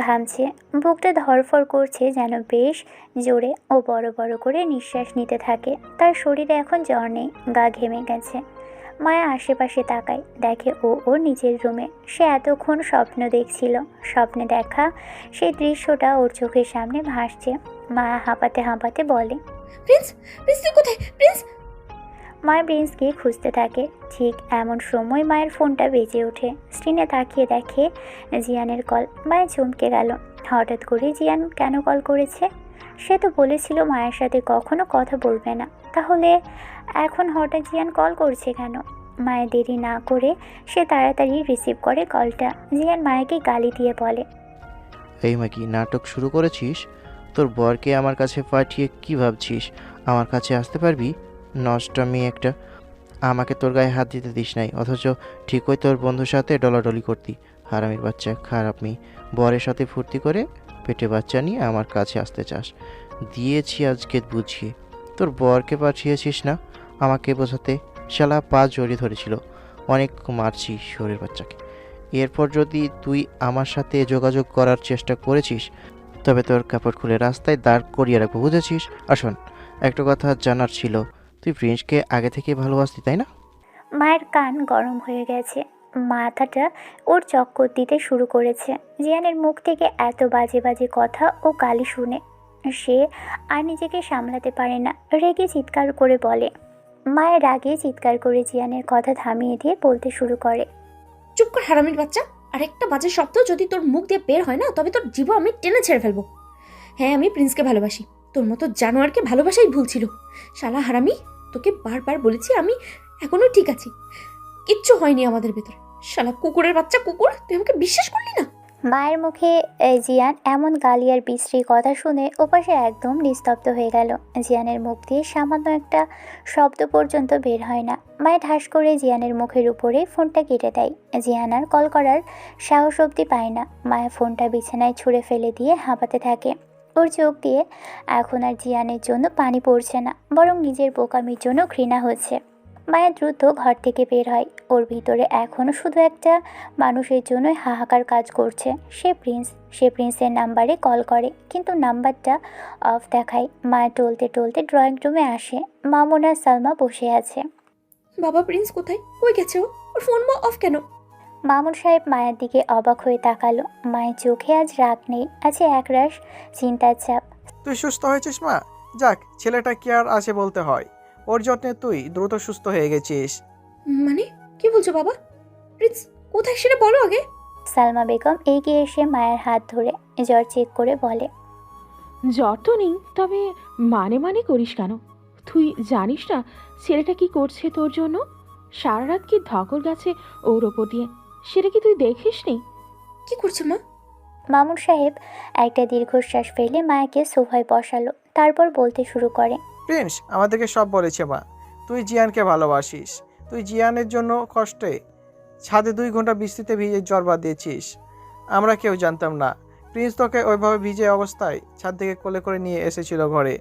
ঘামছে, বুকটা ধড়ফড় করছে যেন বেশ জোরে। ও বড় বড় করে নিঃশ্বাস নিতে থাকে। তার শরীরে এখন জ্বর নেই, গা ঘেমে গেছে। মায়া আশেপাশে তাকায়, দেখে ও ওর নিজের রুমে। সে এতক্ষণ স্বপ্ন দেখছিল, স্বপ্নে দেখা সেই দৃশ্যটা ওর চোখের সামনে ভাসছে। মায়া হাঁপাতে হাঁপাতে বলে, প্রিন্স! প্রিন্স তুই কোথায়? প্রিন্স! মায়া প্রিন্সকে খুঁজতে থাকে। ঠিক এমন সময় মায়ের ফোনটা বেজে ওঠে। স্ক্রিনে তাকিয়ে দেখে জিয়ানের কল। মায়া চমকে গেল। হঠাৎ করে জিয়ান কেন কল করেছে? সে তো বলেছিল মায়ের সাথে কখনো কথা বলবে না, তাহলে এখন হঠাৎ জিয়ান কল করছে কেন? মায়া দেরি না করে সে তাড়াতাড়ি রিসিভ করে কলটা। জিয়ান মায়াকে গালি দিয়ে বলে, এই মা, কি নাটক শুরু করেছিস? তোর বরকে আমার কাছে পাঠিয়ে কি ভাবছিস আমার কাছে আসতে পারবি? নষ্ট মেয়ে একটা। আমাকে তোর গায়ে হাত দিতে দিস নাই, অথচ ঠিকই তোর বন্ধুর সাথে ডলাডলি করতি। হারামির বাচ্চা, খারাপ মেয়ে। বরের সাথে ফুর্তি করে পেটে বাচ্চা নিয়ে আমার কাছে আসতে চাস। দিয়েছি আজকে বুঝিয়ে। তোর বরকে পাঠিয়েছিস না আমাকে বোঝাতে। শালা পা জড়িয়ে ধরেছিল, অনেক মারছি শরীর বাচ্চাকে। এরপর যদি তুই আমার সাথে যোগাযোগ করার চেষ্টা করেছিস তবে তোর কাপড় খুলে রাস্তায় দাঁড় করিয়ে রাখবো, বুঝেছিস? আসুন, একটা কথা জানার ছিল, তুই প্রিন্সকে আগে থেকে ভালোবাসতি, তাই না? মায়ের কান গরম হয়ে গেছে, মাথাটা ওর চক্কর দিতে শুরু করেছে। জিয়ানের মুখ থেকে এত বাজে বাজে কথা ও গালি শুনে সে আর নিজেকে সামলাতে পারে না। রেগে চিৎকার করে বলে। মায়ের রাগে চিৎকার করে জিয়ানের কথা থামিয়ে দিয়ে বলতে শুরু করে, চুপ কর হারামির বাচ্চা! আর একটা বাজে শব্দ যদি তোর মুখ দিয়ে বের হয় না, তবে তোর জীবন আমি টেনে ছেড়ে ফেলবো। হ্যাঁ, আমি প্রিন্সকে ভালোবাসি। তোর মতো জানোয়ারকে ভালোবাসাই ভুল ছিল। শালা হারামি, তোকে বারবার বলেছি আমি এখনো ঠিক আছি, কিচ্ছু হয়নি আমাদের ভেতরে। শালা কুকুরের বাচ্চা কুকুর, তুই আমাকে বিশ্বাস করলি না? মায়ের মুখে জিয়ান এমন গালি আর বিশ্রী কথা শুনে ওপাশে একদম নিস্তব্ধ হয়ে গেল। জিয়ানের মুখ দিয়ে সামান্য একটা শব্দ পর্যন্ত বের হয় না। মায়ে ঠাস করে জিয়ানের মুখের উপরে ফোনটা কেটে দেয়। জিয়ান আর কল করার সাহস অবধি পায় না। মায়া ফোনটা বিছানায় ছুঁড়ে ফেলে দিয়ে হাঁপাতে থাকে। ওর চোখ দিয়ে এখন আর জিয়ানের জন্য পানি পড়ছে না, বরং নিজের বোকামির জন্য ঘৃণা হচ্ছে। মায়া দ্রুত ঘর থেকে বের হয়। ওর ভিতরে এখনও শুধু একটা মানুষের জন্যই হাহাকার কাজ করছে। সে প্রিন্সের নাম্বারে কল করে, কিন্তু নাম্বারটা অফ দেখায়। মায়া টলতে টলতে ড্রয়িং রুমে আসে। মামুন আর সালমা বসে আছে। বাবা, প্রিন্স কোথায়? কই গেছে ও? ওর ফোন অফ কেন? মামুন সাহেব মায়ের দিকে অবাক হয়ে তাকালো। মায়ের চোখে আজ রাগ নেই, আছে একরাশ চিন্তার চাপ। তুই সুস্থ হয়েছিস মা? যাক, ছেলেটা কি আর আছে বলতে হয়। ওর যত্নে তুই দ্রুত সুস্থ হয়ে গেছিস। মানে কি বলছো বাবা? প্রিন্স কোথায় সেটা বলো আগে। সালমা বেগম এগিয়ে এসে মায়ের হাত ধরে জ্বর চেক করে বলে, জ্বর তো নেই, তবে মানে করিস কেন? তুই জানিস না ছেলেটা কি করছে তোর জন্য? সারা রাত কি ধকল গেছে ওর ওপর দিয়ে, সেটা কি তুই দেখিস নি? কি করছে মা? মামুন সাহেব একটা দীর্ঘশ্বাস ফেলে মায়াকে সোফায় বসালো। তারপর বলতে শুরু করে, প্রিন্স আমাদেরকে সব বলেছে মা। তুই জিয়ানকে ভালোবাসিস। তুই জিয়ানের জন্য কষ্টে ছাদে 2 ঘন্টা বৃষ্টিতে ভিজে জ্বর বাঁধিয়েছিস। আমরা কেউ জানতাম না। প্রিন্স তোকে ওইভাবে ভিজে অবস্থায় ছাদ থেকে কোলে করে নিয়ে এসেছিল ঘরে।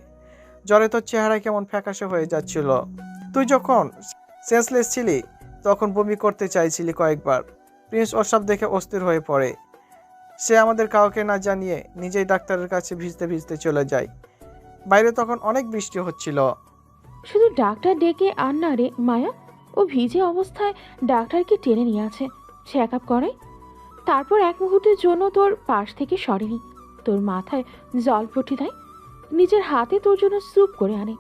জ্বরে তোর চেহারা কেমন ফ্যাকাশে হয়ে যাচ্ছিল। তুই যখন সেন্সলেস ছিলি তখন বমি করতে চাইছিলি কয়েকবার। প্রিন্স ওসব দেখে অস্থির হয়ে পড়ে। সে আমাদের কাউকে না জানিয়ে নিজেই ডাক্তারের কাছে ভিজতে ভিজতে চলে যায়। বাইরে তখন অনেক বৃষ্টি হচ্ছিল। শুধু ডাক্তার ডেকে আন না রে মায়া, ও ভিজে অবস্থায় ডাক্তারকে টেনে নিয়ে আছে, চেক আপ করে। তারপর এক মুহূর্তের জন্য তোর পাশ থেকে সরেনি, তোর মাথায় জলপটি দেয়, নিজের হাতে তোর জন্য স্যুপ করে আনে।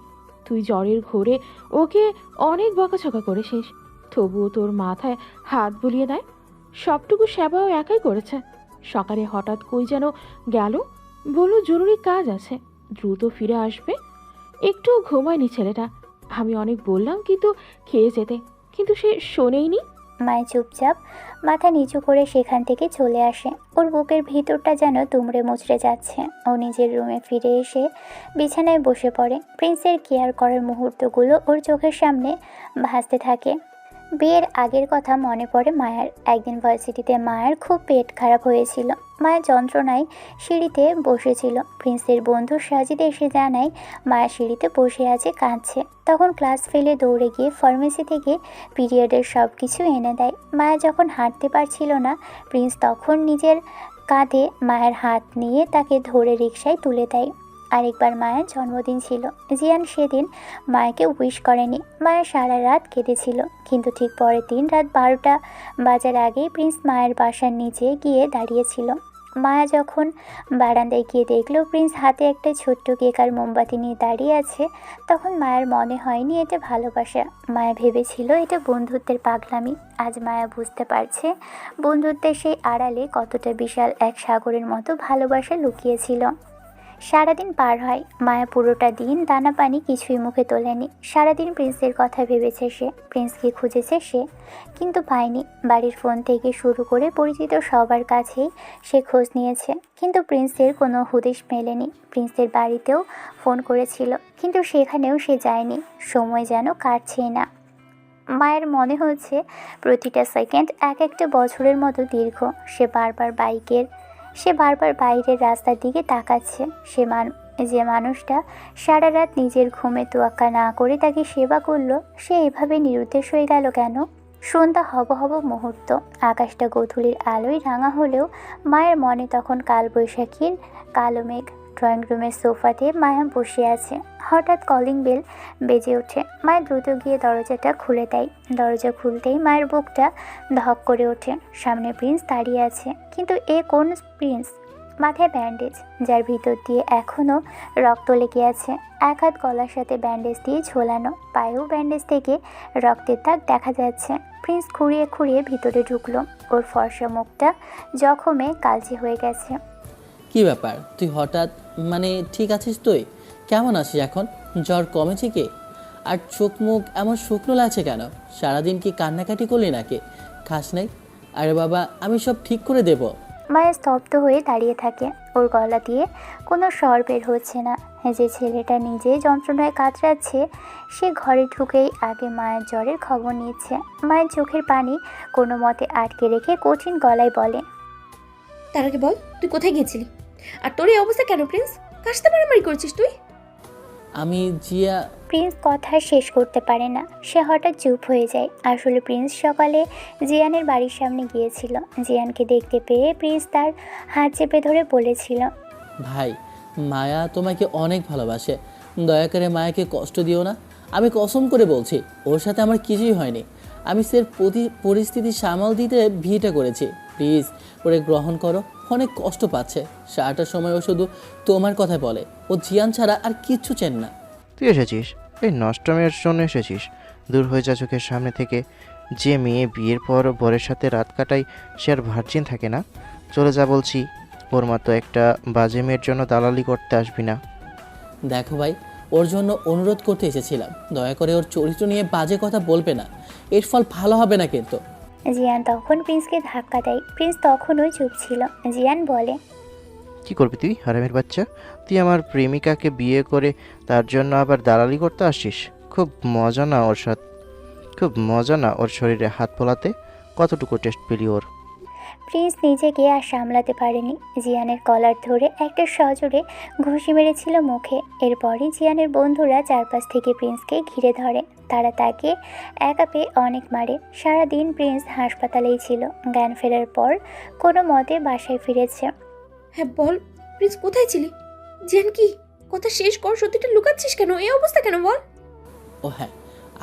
তুই জ্বরের ঘোরে ওকে অনেক বকাঝকা করে শেষ, তবুও তোর মাথায় হাত বুলিয়ে দেয়। সবটুকু সেবাও একাই করেছে। সকালে হঠাৎ কই যেন গেল, বলল জরুরি কাজ আছে, দ্রুত ফিরে আসবে। একটু ঘুমায়নি ছেলেটা। আমি অনেক বললাম কিন্তু খেয়ে যেতে, কিন্তু সে শোনেইনি। মায়া চুপচাপ মাথা নিচু করে সেখান থেকে চলে আসে। ওর বুকের ভিতরটা যেন দুমড়ে মুচড়ে যাচ্ছে। ও নিজের রুমে ফিরে এসে বিছানায় বসে পড়ে। প্রিন্সের কেয়ার করার মুহূর্তগুলো ওর চোখের সামনে ভাসতে থাকে। বিয়ের আগের কথা মনে পড়ে মায়ার। একদিন ভার্সিটিতে মায়ের খুব পেট খারাপ হয়েছিল। মায়ের যন্ত্রণায় সিঁড়িতে বসেছিল। প্রিন্সের বন্ধু সাজিদ এসে জানায় মায়ের সিঁড়িতে বসে আছে, কাঁদছে। তখন ক্লাস ফেলে দৌড়ে গিয়ে ফার্মেসি থেকে পিরিয়ডের সব কিছু এনে দেয়। মায়া যখন হাঁটতে পারছিল না, প্রিন্স তখন নিজের কাঁধে মায়ের হাত নিয়ে তাকে ধরে রিকশায় তুলে দেয়। আরেকবার মায়ের জন্মদিন ছিল। জিয়ান সেদিন মায়াকে উইশ করেনি। মায়া সারা রাত কেঁদেছিল, কিন্তু ঠিক পরের দিন রাত 12টা বাজার আগেই প্রিন্স মায়ের বাসার নিচে গিয়ে দাঁড়িয়েছিল। মায়া যখন বারান্দায় গিয়ে দেখলো প্রিন্স হাতে একটা ছোট্ট কেক আর মোমবাতি নিয়ে দাঁড়িয়ে আছে, তখন মায়ের মনে হয়নি এটা ভালোবাসা। মায়া ভেবেছিল এটা বন্ধুত্বের পাগলামি। আজ মায়া বুঝতে পারছে বন্ধুত্বের সেই আড়ালে কতটা বিশাল এক সাগরের মতো ভালোবাসা লুকিয়েছিল। সারাদিন পার হয়। মায়া পুরোটা দিন দানা পানি কিছুই মুখে তোলেনি। সারাদিন প্রিন্সের কথা ভেবেছে সে, প্রিন্সকে খুঁজেছে সে, কিন্তু পায়নি। বাড়ির ফোন থেকে শুরু করে পরিচিত সবার কাছেই সে খোঁজ নিয়েছে, কিন্তু প্রিন্সের কোনো হুদিস মেলেনি। প্রিন্সের বাড়িতেও ফোন করেছিল, কিন্তু সেখানেও সে যায়নি। সময় যেন কাটছেই না। মায়ের মনে হচ্ছে প্রতিটা সেকেন্ড এক একটা বছরের মতো দীর্ঘ। সে বারবার বাইরের রাস্তার দিকে তাকাচ্ছে। যে মানুষটা সারা রাত নিজের ঘুমে তোয়াক্কা না করে তাকে সেবা করলো, সে এভাবে নিরুদ্দেশ হয়ে গেল কেন? সন্ধ্যা হব মুহূর্ত। আকাশটা গোধূলির আলোয় রাঙা হলেও মায়ের মনে তখন কালবৈশাখীর কালো মেঘ। ড্রয়িং রুমের সোফাতে মায়া বসে আছে। হঠাৎ কলিং বেল বেজে ওঠে। মায়া দ্রুত গিয়ে দরজাটা খুলে দেয়। দরজা খুলতেই মায়ের বুকটা ধক করে ওঠে। সামনে প্রিন্স দাঁড়িয়ে আছে, কিন্তু এ কোন প্রিন্স? মাথায় ব্যান্ডেজ, যার ভিতর দিয়ে এখনও রক্ত লেগে আছে। এক হাত গলার সাথে ব্যান্ডেজ দিয়ে ঝোলানো, পায়েও ব্যান্ডেজ থেকে রক্তের দাগ দেখা যাচ্ছে। প্রিন্স খুঁড়িয়ে খুঁড়িয়ে ভিতরে ঢুকলো। ওর ফর্সা মুখটা জখমে কালচে হয়ে গেছে। কি ব্যাপার, তুই হঠাৎ, মানে ঠিক আছিস? তুই কেমন আছিস এখন? জ্বর কমেছে কি? আর চোখ মুখ এমন শুকনো লাগছে কেন? সারাদিন কি কান্নাকাটি করলি নাকি? খাস নাই? আরে বাবা, আমি সব ঠিক করে দেব। মায়া স্তব্ধ হয়ে দাঁড়িয়ে থাকে। ওর গলা দিয়ে কোনো স্বর বের হচ্ছে না। যে ছেলেটা নিজে যন্ত্রণায় কাতরাচ্ছে, সে ঘরে ঢুকেই আগে মায়ের জ্বরের খবর নিচ্ছে। মায়ের চোখের পানি কোনো মতে আটকে রেখে কঠিন গলায় বলে, তার আগে বল, তুই কোথায় গিয়েছিলি? আর তোর এই অবস্থা কেন প্রিন্স? কার সাথে মারামারি করছিস তুই? আমি জিয়া। প্রিন্স কথা শেষ করতে পারে না। সে হঠাৎ চুপ হয়ে যায়। আসলে প্রিন্স সকালে জিয়ানের বাড়ির সামনে গিয়েছিল। জিয়ানকে দেখতে পেয়ে প্রিন্স তার হাত চেপে ধরে বলেছিল, ভাই, মায়া তোমাকে অনেক ভালোবাসে, দয়া করে মায়াকে কষ্ট দিও না। আমি কসম করে বলছি, ওর সাথে আমার কিছুই হয়নি। আমি স্যার পরিস্থিতি সামাল দিতে বিয়েটা করেছি। প্লিজ ওরে গ্রহণ করো। অনেক কষ্ট পাচ্ছে। সারাটা সময় ও শুধু তোমার কথা বলে। ও জিয়ান ছাড়া আর কিচ্ছু চেন না। তুই এসেছিস, এই নষ্ট মেয়ের জন্য এসেছিস? দূর হয়ে যা চোখের সামনে থেকে। যে মেয়ে বিয়ের পর বরের সাথে রাত কাটায়, সে আর ভার্জিন থাকে না। চলে যা বলছি। ওর মতো একটা বাজে মেয়ের জন্য দালালি করতে আসবি না। দেখো ভাই, ওর জন্য অনুরোধ করতে এসেছিলাম, দয়া করে ওর চরিত্র নিয়ে বাজে কথা বলবে না। এর ফল ভালো হবে না কিন্তু। জিয়ান তখন প্রিন্সকে ধাক্কা দেয়। প্রিন্স তখনও চুপ ছিল। জিয়ান বলে, কি করবি তুই, হারামের বাচ্চা? তুই আমার প্রেমিকাকে বিয়ে করে তার জন্য আবার দালালি করতে আসিস? খুব মজা না ওর শরীরে হাত পোলাতে? কতটুকু টেস্ট পেলি ওর? প্রিন্স নিজেকে আর সামলাতে পারেনি। জিয়ানের কলার ধরে একটা সজোরে ঘুষি মেরেছিল মুখে। এরপরই জিয়ানের বন্ধুরা চারপাশ থেকে প্রিন্সকে ঘিরে ধরে। তারা তাকে একা পেয়ে অনেক মারে। সারাদিন প্রিন্স হাসপাতালেই ছিল। জ্ঞান ফেরার পর কোনো মতে বাসায় ফিরেছে। হ্যাঁ বল, প্রিন্স কোথায় ছিলি? জিয়ান কি? কথা শেষ কর, সত্যিটা লুকাচ্ছিস কেন? এই অবস্থা কেন বল? ও হ্যাঁ,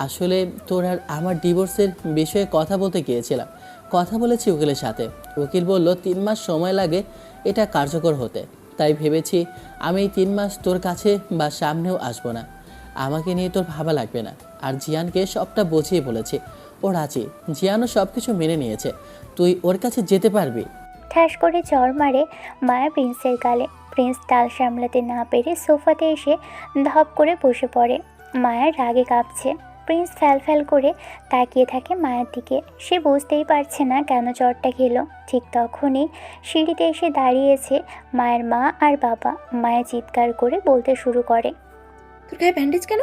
আসলে তোর আর আমার ডিভোর্সের বিষয়ে কথা বলতে গিয়েছিলাম। কথা বলেছি উকিলের সাথে। উকিল বলল 3 মাস সময় লাগে এটা কার্যকর হতে। তাই ভেবেছি আমি এই 3 মাস তোর কাছে বা সামনেও আসবো না। আমাকে নিয়ে তোর ভাবা লাগবে না। আর জিয়ানকে সবটা বুঝিয়ে বলেছি, ও রাজি। জিয়ানও সব কিছু মেনে নিয়েছে। তুই ওর কাছে যেতে পারবি। ঠাস করে চড় মারে মায়া প্রিন্সের গালে। প্রিন্স টাল সামলাতে না পেরে সোফাতে এসে ধপ করে বসে পড়ে। মায়ার রাগে কাঁপছে। প্রিন্স ফ্যাল করে তাকিয়ে থাকে মায়ের দিকে। সে বুঝতেই পারছে না কেন চড়টা খেলো। ঠিক তখনই সিঁড়িতে এসে দাঁড়িয়েছে মায়ের মা আর বাবা। মায়া চিৎকার করে বলতে শুরু করে, তোর গায়ে ব্যান্ডেজ কেন?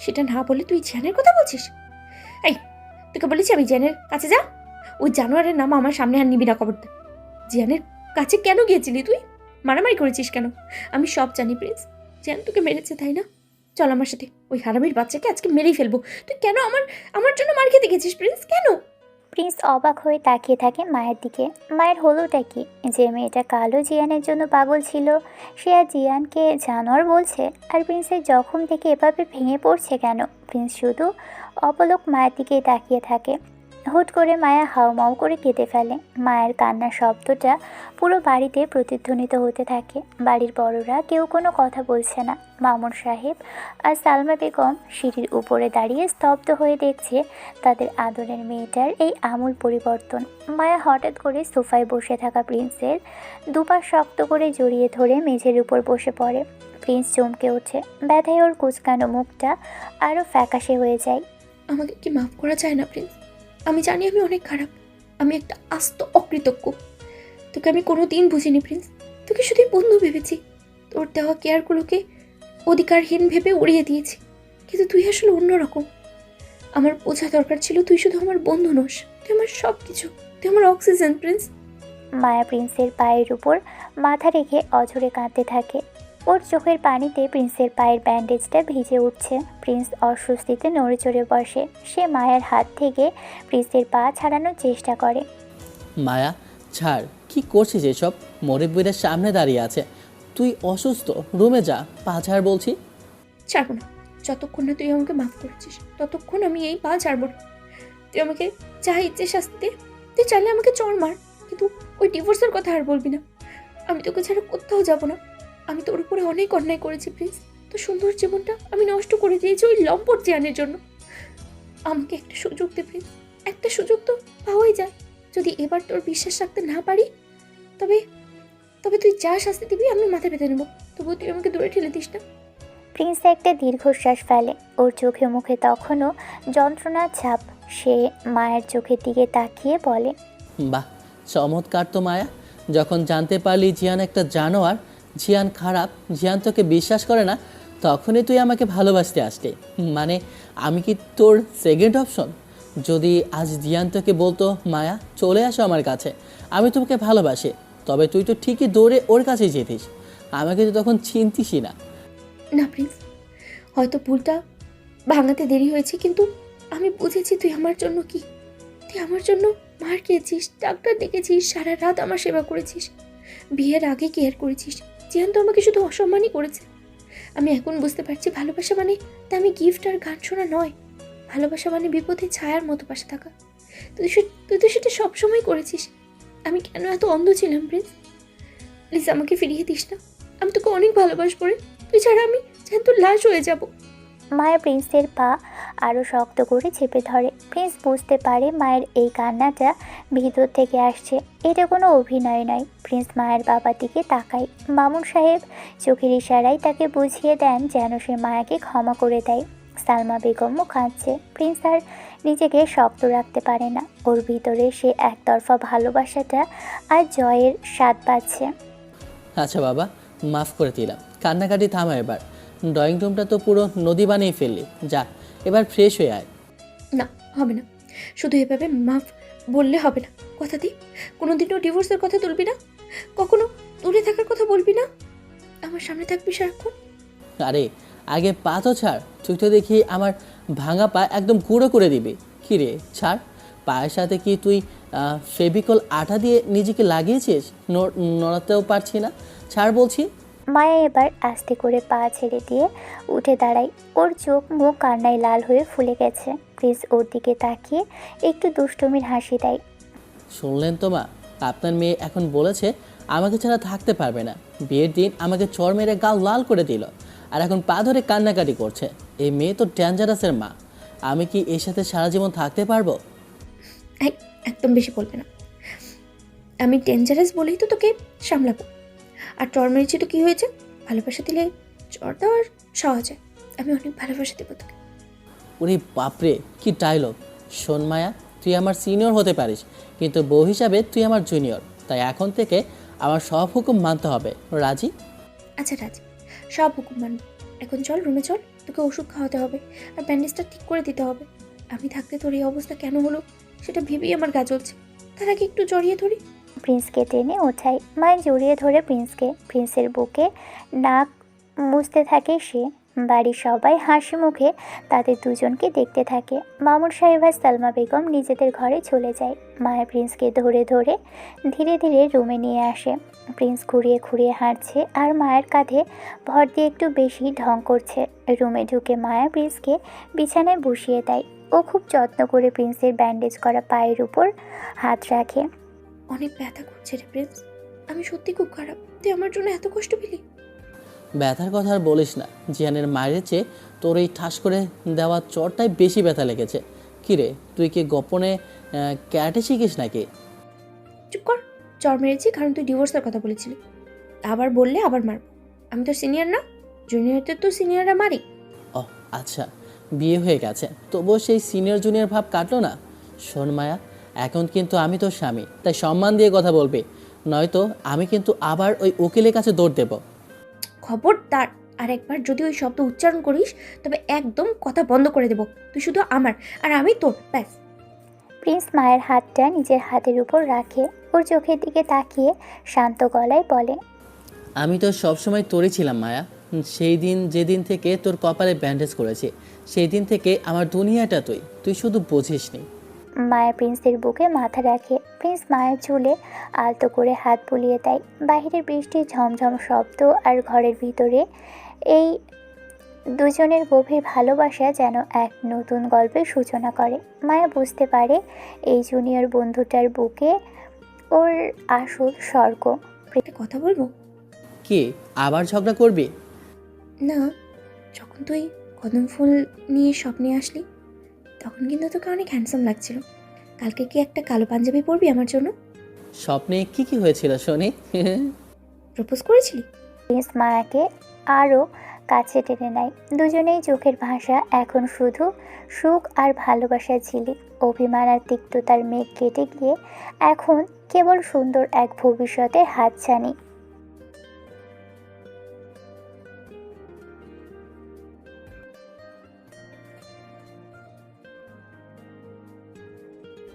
সেটা না বলে তুই জিয়ানের কথা বলছিস? এই, তোকে বলেছি আমি জিয়ানের কাছে যা। ওই জানোয়ারের নাম আমার সামনে আর নিবি না খবরদার। জিয়ানের কাছে কেন গিয়েছিলি তুই? মারামারি করেছিস কেন? আমি সব জানি প্রিন্স। জিয়ান তোকে মেরেছে তাই না? চল আমার সাথে। ওই হারামির বাচ্চাকে আজকে মেরেই ফেলবো। তুই কেন আমার জন্য মার খেতে গেছিস প্রিন্স? কেন? প্রিন্স অবাক হয়ে তাকিয়ে থাকে মায়ের দিকে। মায়ের হলোটা কি? যে মেয়েটা কালো জিয়ানের জন্য পাগল ছিল, সে আর জিয়ানকে জানোয়ার বলছে? আর প্রিন্সের জখম থেকে এভাবে ভেঙে পড়ছে কেন? প্রিন্স শুধু অপলক মায়ের দিকেই তাকিয়ে থাকে। হুট করে মায়া হাউমাউ করে কেঁদে ফেলে। মায়ের কান্নার শব্দটা পুরো বাড়িতে প্রতিধ্বনিত হতে থাকে। বাড়ির বড়রা কেউ কোনো কথা বলছে না। মামুন সাহেব আর সালমা বেগম সিঁড়ির উপরে দাঁড়িয়ে স্তব্ধ হয়ে দেখছে তাদের আদরের মেয়েটার এই আমূল পরিবর্তন। মায়া হঠাৎ করে সোফায় বসে থাকা প্রিন্সের দুপা শক্ত করে জড়িয়ে ধরে মেঝের উপর বসে পড়ে। প্রিন্স চমকে ওঠে। ব্যথায় ওর কুচকানো মুখটা আরও ফ্যাকাশে হয়ে যায়। আমাকে কি মাফ করা যায় না প্রিন্স? আমি জানি আমি অনেক খারাপ। আমি একটা আস্ত অকৃতজ্ঞ। তোকে আমি কোনো দিন বুঝিনি প্রিন্স। তোকে শুধুই বন্ধু ভেবেছি। তোর দেওয়া কেয়ারগুলোকে অধিকারহীন ভেবে উড়িয়ে দিয়েছি। কিন্তু তুই আসলে অন্যরকম। আমার বোঝা দরকার ছিল তুই শুধু আমার বন্ধু নোস, তুই আমার সব কিছু। তুই আমার অক্সিজেন প্রিন্স। মায়া প্রিন্সের পায়ের উপর মাথা রেখে অঝরে কাঁদতে থাকে। ওর চোখের পানিতে প্রিন্সের পায়ের ব্যান্ডেজটা ভিজে উঠছে। প্রিন্স অস্বস্তিতে নড়ে চড়ে বসে। সে মায়ের হাত থেকে প্রিন্সের পা ছাড়ানোর চেষ্টা করে। মায়া ছাড়, কি করছিস এসব? মুরব্বিদের সামনে দাঁড়িয়ে আছে। তুই অসুস্থ, রুমে যা। পা ছাড় বলছি। ছাড়বো না। যতক্ষণ না তুই আমাকে মাফ করেছিস ততক্ষণ আমি এই পা ছাড়বো না। তুই আমাকে যা ইচ্ছে শাস্তি দে। তুই চাইলে আমাকে চড় মার, কিন্তু ওই ডিভোর্সের কথা আর বলবি না। আমি তোকে ছাড়া কোথাও যাব না। আমি তোর উপরে অনেক অন্যায় করেছি প্লিজ। তোর সুন্দর জীবনটা আমি নষ্ট করে দিয়েছি ওই লম্পট জিয়ানের জন্য। আমাকে একটা সুযোগ দে প্লিজ। একটা সুযোগ তো পাওয়াই যায়। যদি এবার তোর বিশ্বাস রাখতে না পারি তবে তবে তুই যা শাস্তি দিবি আমি মাথা পেতে নেবো। তবুও তুই আমাকে দূরে ঠেলে দিস না। প্রিন্স একটা দীর্ঘশ্বাস ফেলে। ওর চোখে মুখে তখনও যন্ত্রণার ছাপ। সে মায়ের চোখের দিকে তাকিয়ে বলে, বাহ, চমৎকার তো মায়া। যখন জানতে পারলি জিয়ান একটা জানোয়ার, জিয়ান খারাপ, জিয়ান তোকে বিশ্বাস করে না, তখনই তুই আমাকে ভালোবাসতে আসলি। মানে আমি কি তোর সেকেন্ড অপশন? যদি আজ জিয়ান তোকে বলতো মায়া চলে আসো আমার কাছে, আমি তোমাকে ভালোবাসি, তবে তুই তো ঠিকই দৌড়ে ওর কাছেই যেতিস। আমাকে তো তখন চিনতিসই না। না প্রিন্স, হয়তো ভুলটা ভাঙাতে দেরি হয়েছে, কিন্তু আমি বুঝেছি তুই আমার জন্য কি। তুই আমার জন্য মার খেয়েছিস, ডাক্তার ডেকেছিস, সারা রাত আমার সেবা করেছিস, বিয়ের আগে কেয়ার করেছিস। জিয়ান তো আমাকে শুধু অসম্মানই করেছে। আমি এখন বুঝতে পারছি ভালোবাসা মানে তা আমি গিফট আর গান শোনা নয়। ভালোবাসা মানে বিপদে ছায়ার মতো পাশে থাকা। তুই তো সেটা সবসময় করেছিস। আমি কেন এত অন্ধ ছিলাম প্রিন্স? প্লিজ আমাকে ফিরিয়ে দিস না। আমি তোকে অনেক ভালোবাসবো রে। তুই ছাড়া আমি যেন তোর লাশ হয়ে যাব। মায়া প্রিন্সের পা আরও শক্ত করে চেপে ধরে। প্রিন্স বুঝতে পারে মায়ের এই কান্নাটা ভিতর থেকে আসছে। এটা কোনো অভিনয় নয়। প্রিন্স মায়ের বাবার দিকে তাকায়। মামুন সাহেব চোখের ইশারায় তাকে বুঝিয়ে দেন যেন সে মায়াকে ক্ষমা করে দেয়। সালমা বেগমও কাঁদছে। প্রিন্স আর নিজেকে শক্ত রাখতে পারে না। ওর ভিতরে সে একতরফা ভালোবাসাটা আর জয়ের স্বাদ পাচ্ছে। আচ্ছা বাবা, মাফ করে দিলাম। কান্নাকাটি থামা এবার। ড্রয়িং রুমটা তো পুরো নদী বানিয়ে ফেললি। যা, এবার ফ্রেশ হয়ে আয়। না, হবে না। শুধু এভাবে মাফ বললে হবে না। কথা দিই, কোনোদিনও ডিভোর্সের কথা তুলবি না, কখনো দূরে থাকার কথা বলবি না, আমার সামনে থাকবি সারাক্ষণ। আরে আগে পা তো ছাড়। তুই তো দেখি আমার ভাঙা পা একদম গুঁড়ো করে দিবি। কী রে, ছাড়। পায়ের সাথে কি তুই ফেভিকল আঠা দিয়ে নিজেকে লাগিয়েছিস? নড়াতেও পারছি না। ছাড় বলছি। মায়া এবার আস্তে করে পা ছেড়ে দিয়ে উঠে দাঁড়ায়। ওর চোখ মুখ কান্নায় লাল হয়ে ফুলে গেছে। প্রিন্স ওর দিকে তাকিয়ে একটু দুষ্টুমির হাসি দেয়। শুনলেন তো মা, আপনার মেয়ে এখন বলেছে আমাকে ছাড়া থাকতে পারবে না। বিয়ের দিন আমাকে চড় মেরে গাল লাল করে দিল, আর এখন পা ধরে কান্নাকাটি করছে। এই মেয়ে তো ডেঞ্জারাসের মা। আমি কি এর সাথে সারা জীবন থাকতে পারবো? একদম বেশি বলবে না। আমি ডেঞ্জারাস বলেই তো তোকে সামলাবো। আর চর মেরেছি তো কী হয়েছে? ভালোবাসা দিলে চর দেওয়ার সহজ হয়। আমি অনেক ভালোবাসা দেবো তোকে। উনি বাপরে, কি ডায়লগ! শোন মায়া, তুই আমার সিনিয়র হতে পারিস, কিন্তু বউ হিসাবে তুই আমার জুনিয়র। তাই এখন থেকে আমার সব হুকুম মানতে হবে। রাজি? আচ্ছা রাজি, সব হুকুম মানব। এখন চল রুমে চল, তোকে ওষুধ খাওয়াতে হবে আর ব্যান্ডেজটা ঠিক করে দিতে হবে। আমি থাকতে তোর এই অবস্থা কেন হলো সেটা ভেবেই আমার গা জ্বলছে। তার আগে একটু জড়িয়ে ধরি। প্রিন্সকে টেনে ওঠায়। মায়া জড়িয়ে ধরে প্রিন্সকে। প্রিন্সের বুকে নাক মুছতে থাকে সে। বাড়ির সবাই হাসি মুখে তাদের দুজনকে দেখতে থাকে। মামুন সাহেব আর সালমা বেগম নিজেদের ঘরে চলে যায়। মায়া প্রিন্সকে ধরে ধরে ধীরে ধীরে রুমে নিয়ে আসে। প্রিন্স ঘুরিয়ে ঘুরিয়ে হাঁটছে আর মায়ের কাঁধে ভর দিয়ে একটু বেশি ঢং করছে। রুমে ঢুকে মায়া প্রিন্সকে বিছানায় বসিয়ে দেয়। ও খুব যত্ন করে প্রিন্সের ব্যান্ডেজ করা পায়ের উপর হাত রাখে। অনেক ব্যথা করছে রে প্রিন্স, আমি সত্যি খুব খারাপ। তুই আমার জন্য এত কষ্ট পেলি? ব্যথার কথা আর বলিস না। জিয়ানের মায়ের চেয়ে তোর এই ঠাস করে দেওয়া চরটাই বেশি ব্যথা লেগেছে। কিরে, তুই কি গোপনে ক্যারাটে শিখিস নাকি? চুপ কর। চর মেরেছি কারণ তুই ডিভোর্সের কথা বলেছিলি। আবার বললে আবার মারব। আমি তো সিনিয়র না? জুনিয়রদের তো সিনিয়ররা মারি। ও আচ্ছা, বিয়ে হয়ে গেছে, তবুও সেই সিনিয়র জুনিয়র ভাব কাটলো না। শোন মায়া, এখন কিন্তু আমি তোর স্বামী, তাই সম্মান দিয়ে কথা বলবি, নয়তো আমি কিন্তু আবার ওই উকিলের কাছে দৌড় দেব। খবরদার, আর একবার যদি ওই শব্দ উচ্চারণ করিস তবে একদম কথা বন্ধ করে দেব। তুই শুধু আমার আর আমি তোর, ব্যাস। প্রিন্স মায়ের হাতটা নিজের হাতের উপর রাখে। ওর চোখের দিকে তাকিয়ে শান্ত গলায় বলে, আমি তো সবসময় তোরই ছিলাম মায়া। সেই দিন যেদিন থেকে তোর কপালে ব্যান্ডেজ করেছি, সেই দিন থেকে আমার দুনিয়াটা তুই। তুই শুধু বুঝিসনি। মায়া প্রিন্সের বুকে মাথা রাখে। প্রিন্স মায়ের চুলে আলতো করে হাত বুলিয়ে দেয়। বাইরে বৃষ্টির ঝমঝম শব্দ আর ঘরের ভিতরে এই দুজনের গভীর ভালোবাসা যেন এক নতুন গল্পের সূচনা করে। মায়া বুঝতে পারে এই জুনিয়র বন্ধুটার বুকে ওর আসল স্বর্গ। একটা কথা বলবো? কি, আবার ঝগড়া করবি? না, যখন তুই কদম ফুল নিয়ে স্বপ্নে আসলি তখন কিন্তু তোকে অনেক হ্যান্ডসাম লাগছিল। কালকে কি একটা কালো পাঞ্জাবি পরবি আমার জন্য? স্বপ্নে কি কি হয়েছিল শুনি? প্রপোজ করেছিলি? প্রিন্স মায়াকে আরও কাছে টেনে নেয়। দুজনেই চোখের ভাষা এখন শুধু সুখ আর ভালোবাসার ঝিলিক। অভিমান আর তিক্ততার মেঘ কেটে গিয়ে এখন কেবল সুন্দর এক ভবিষ্যতের হাতছানি।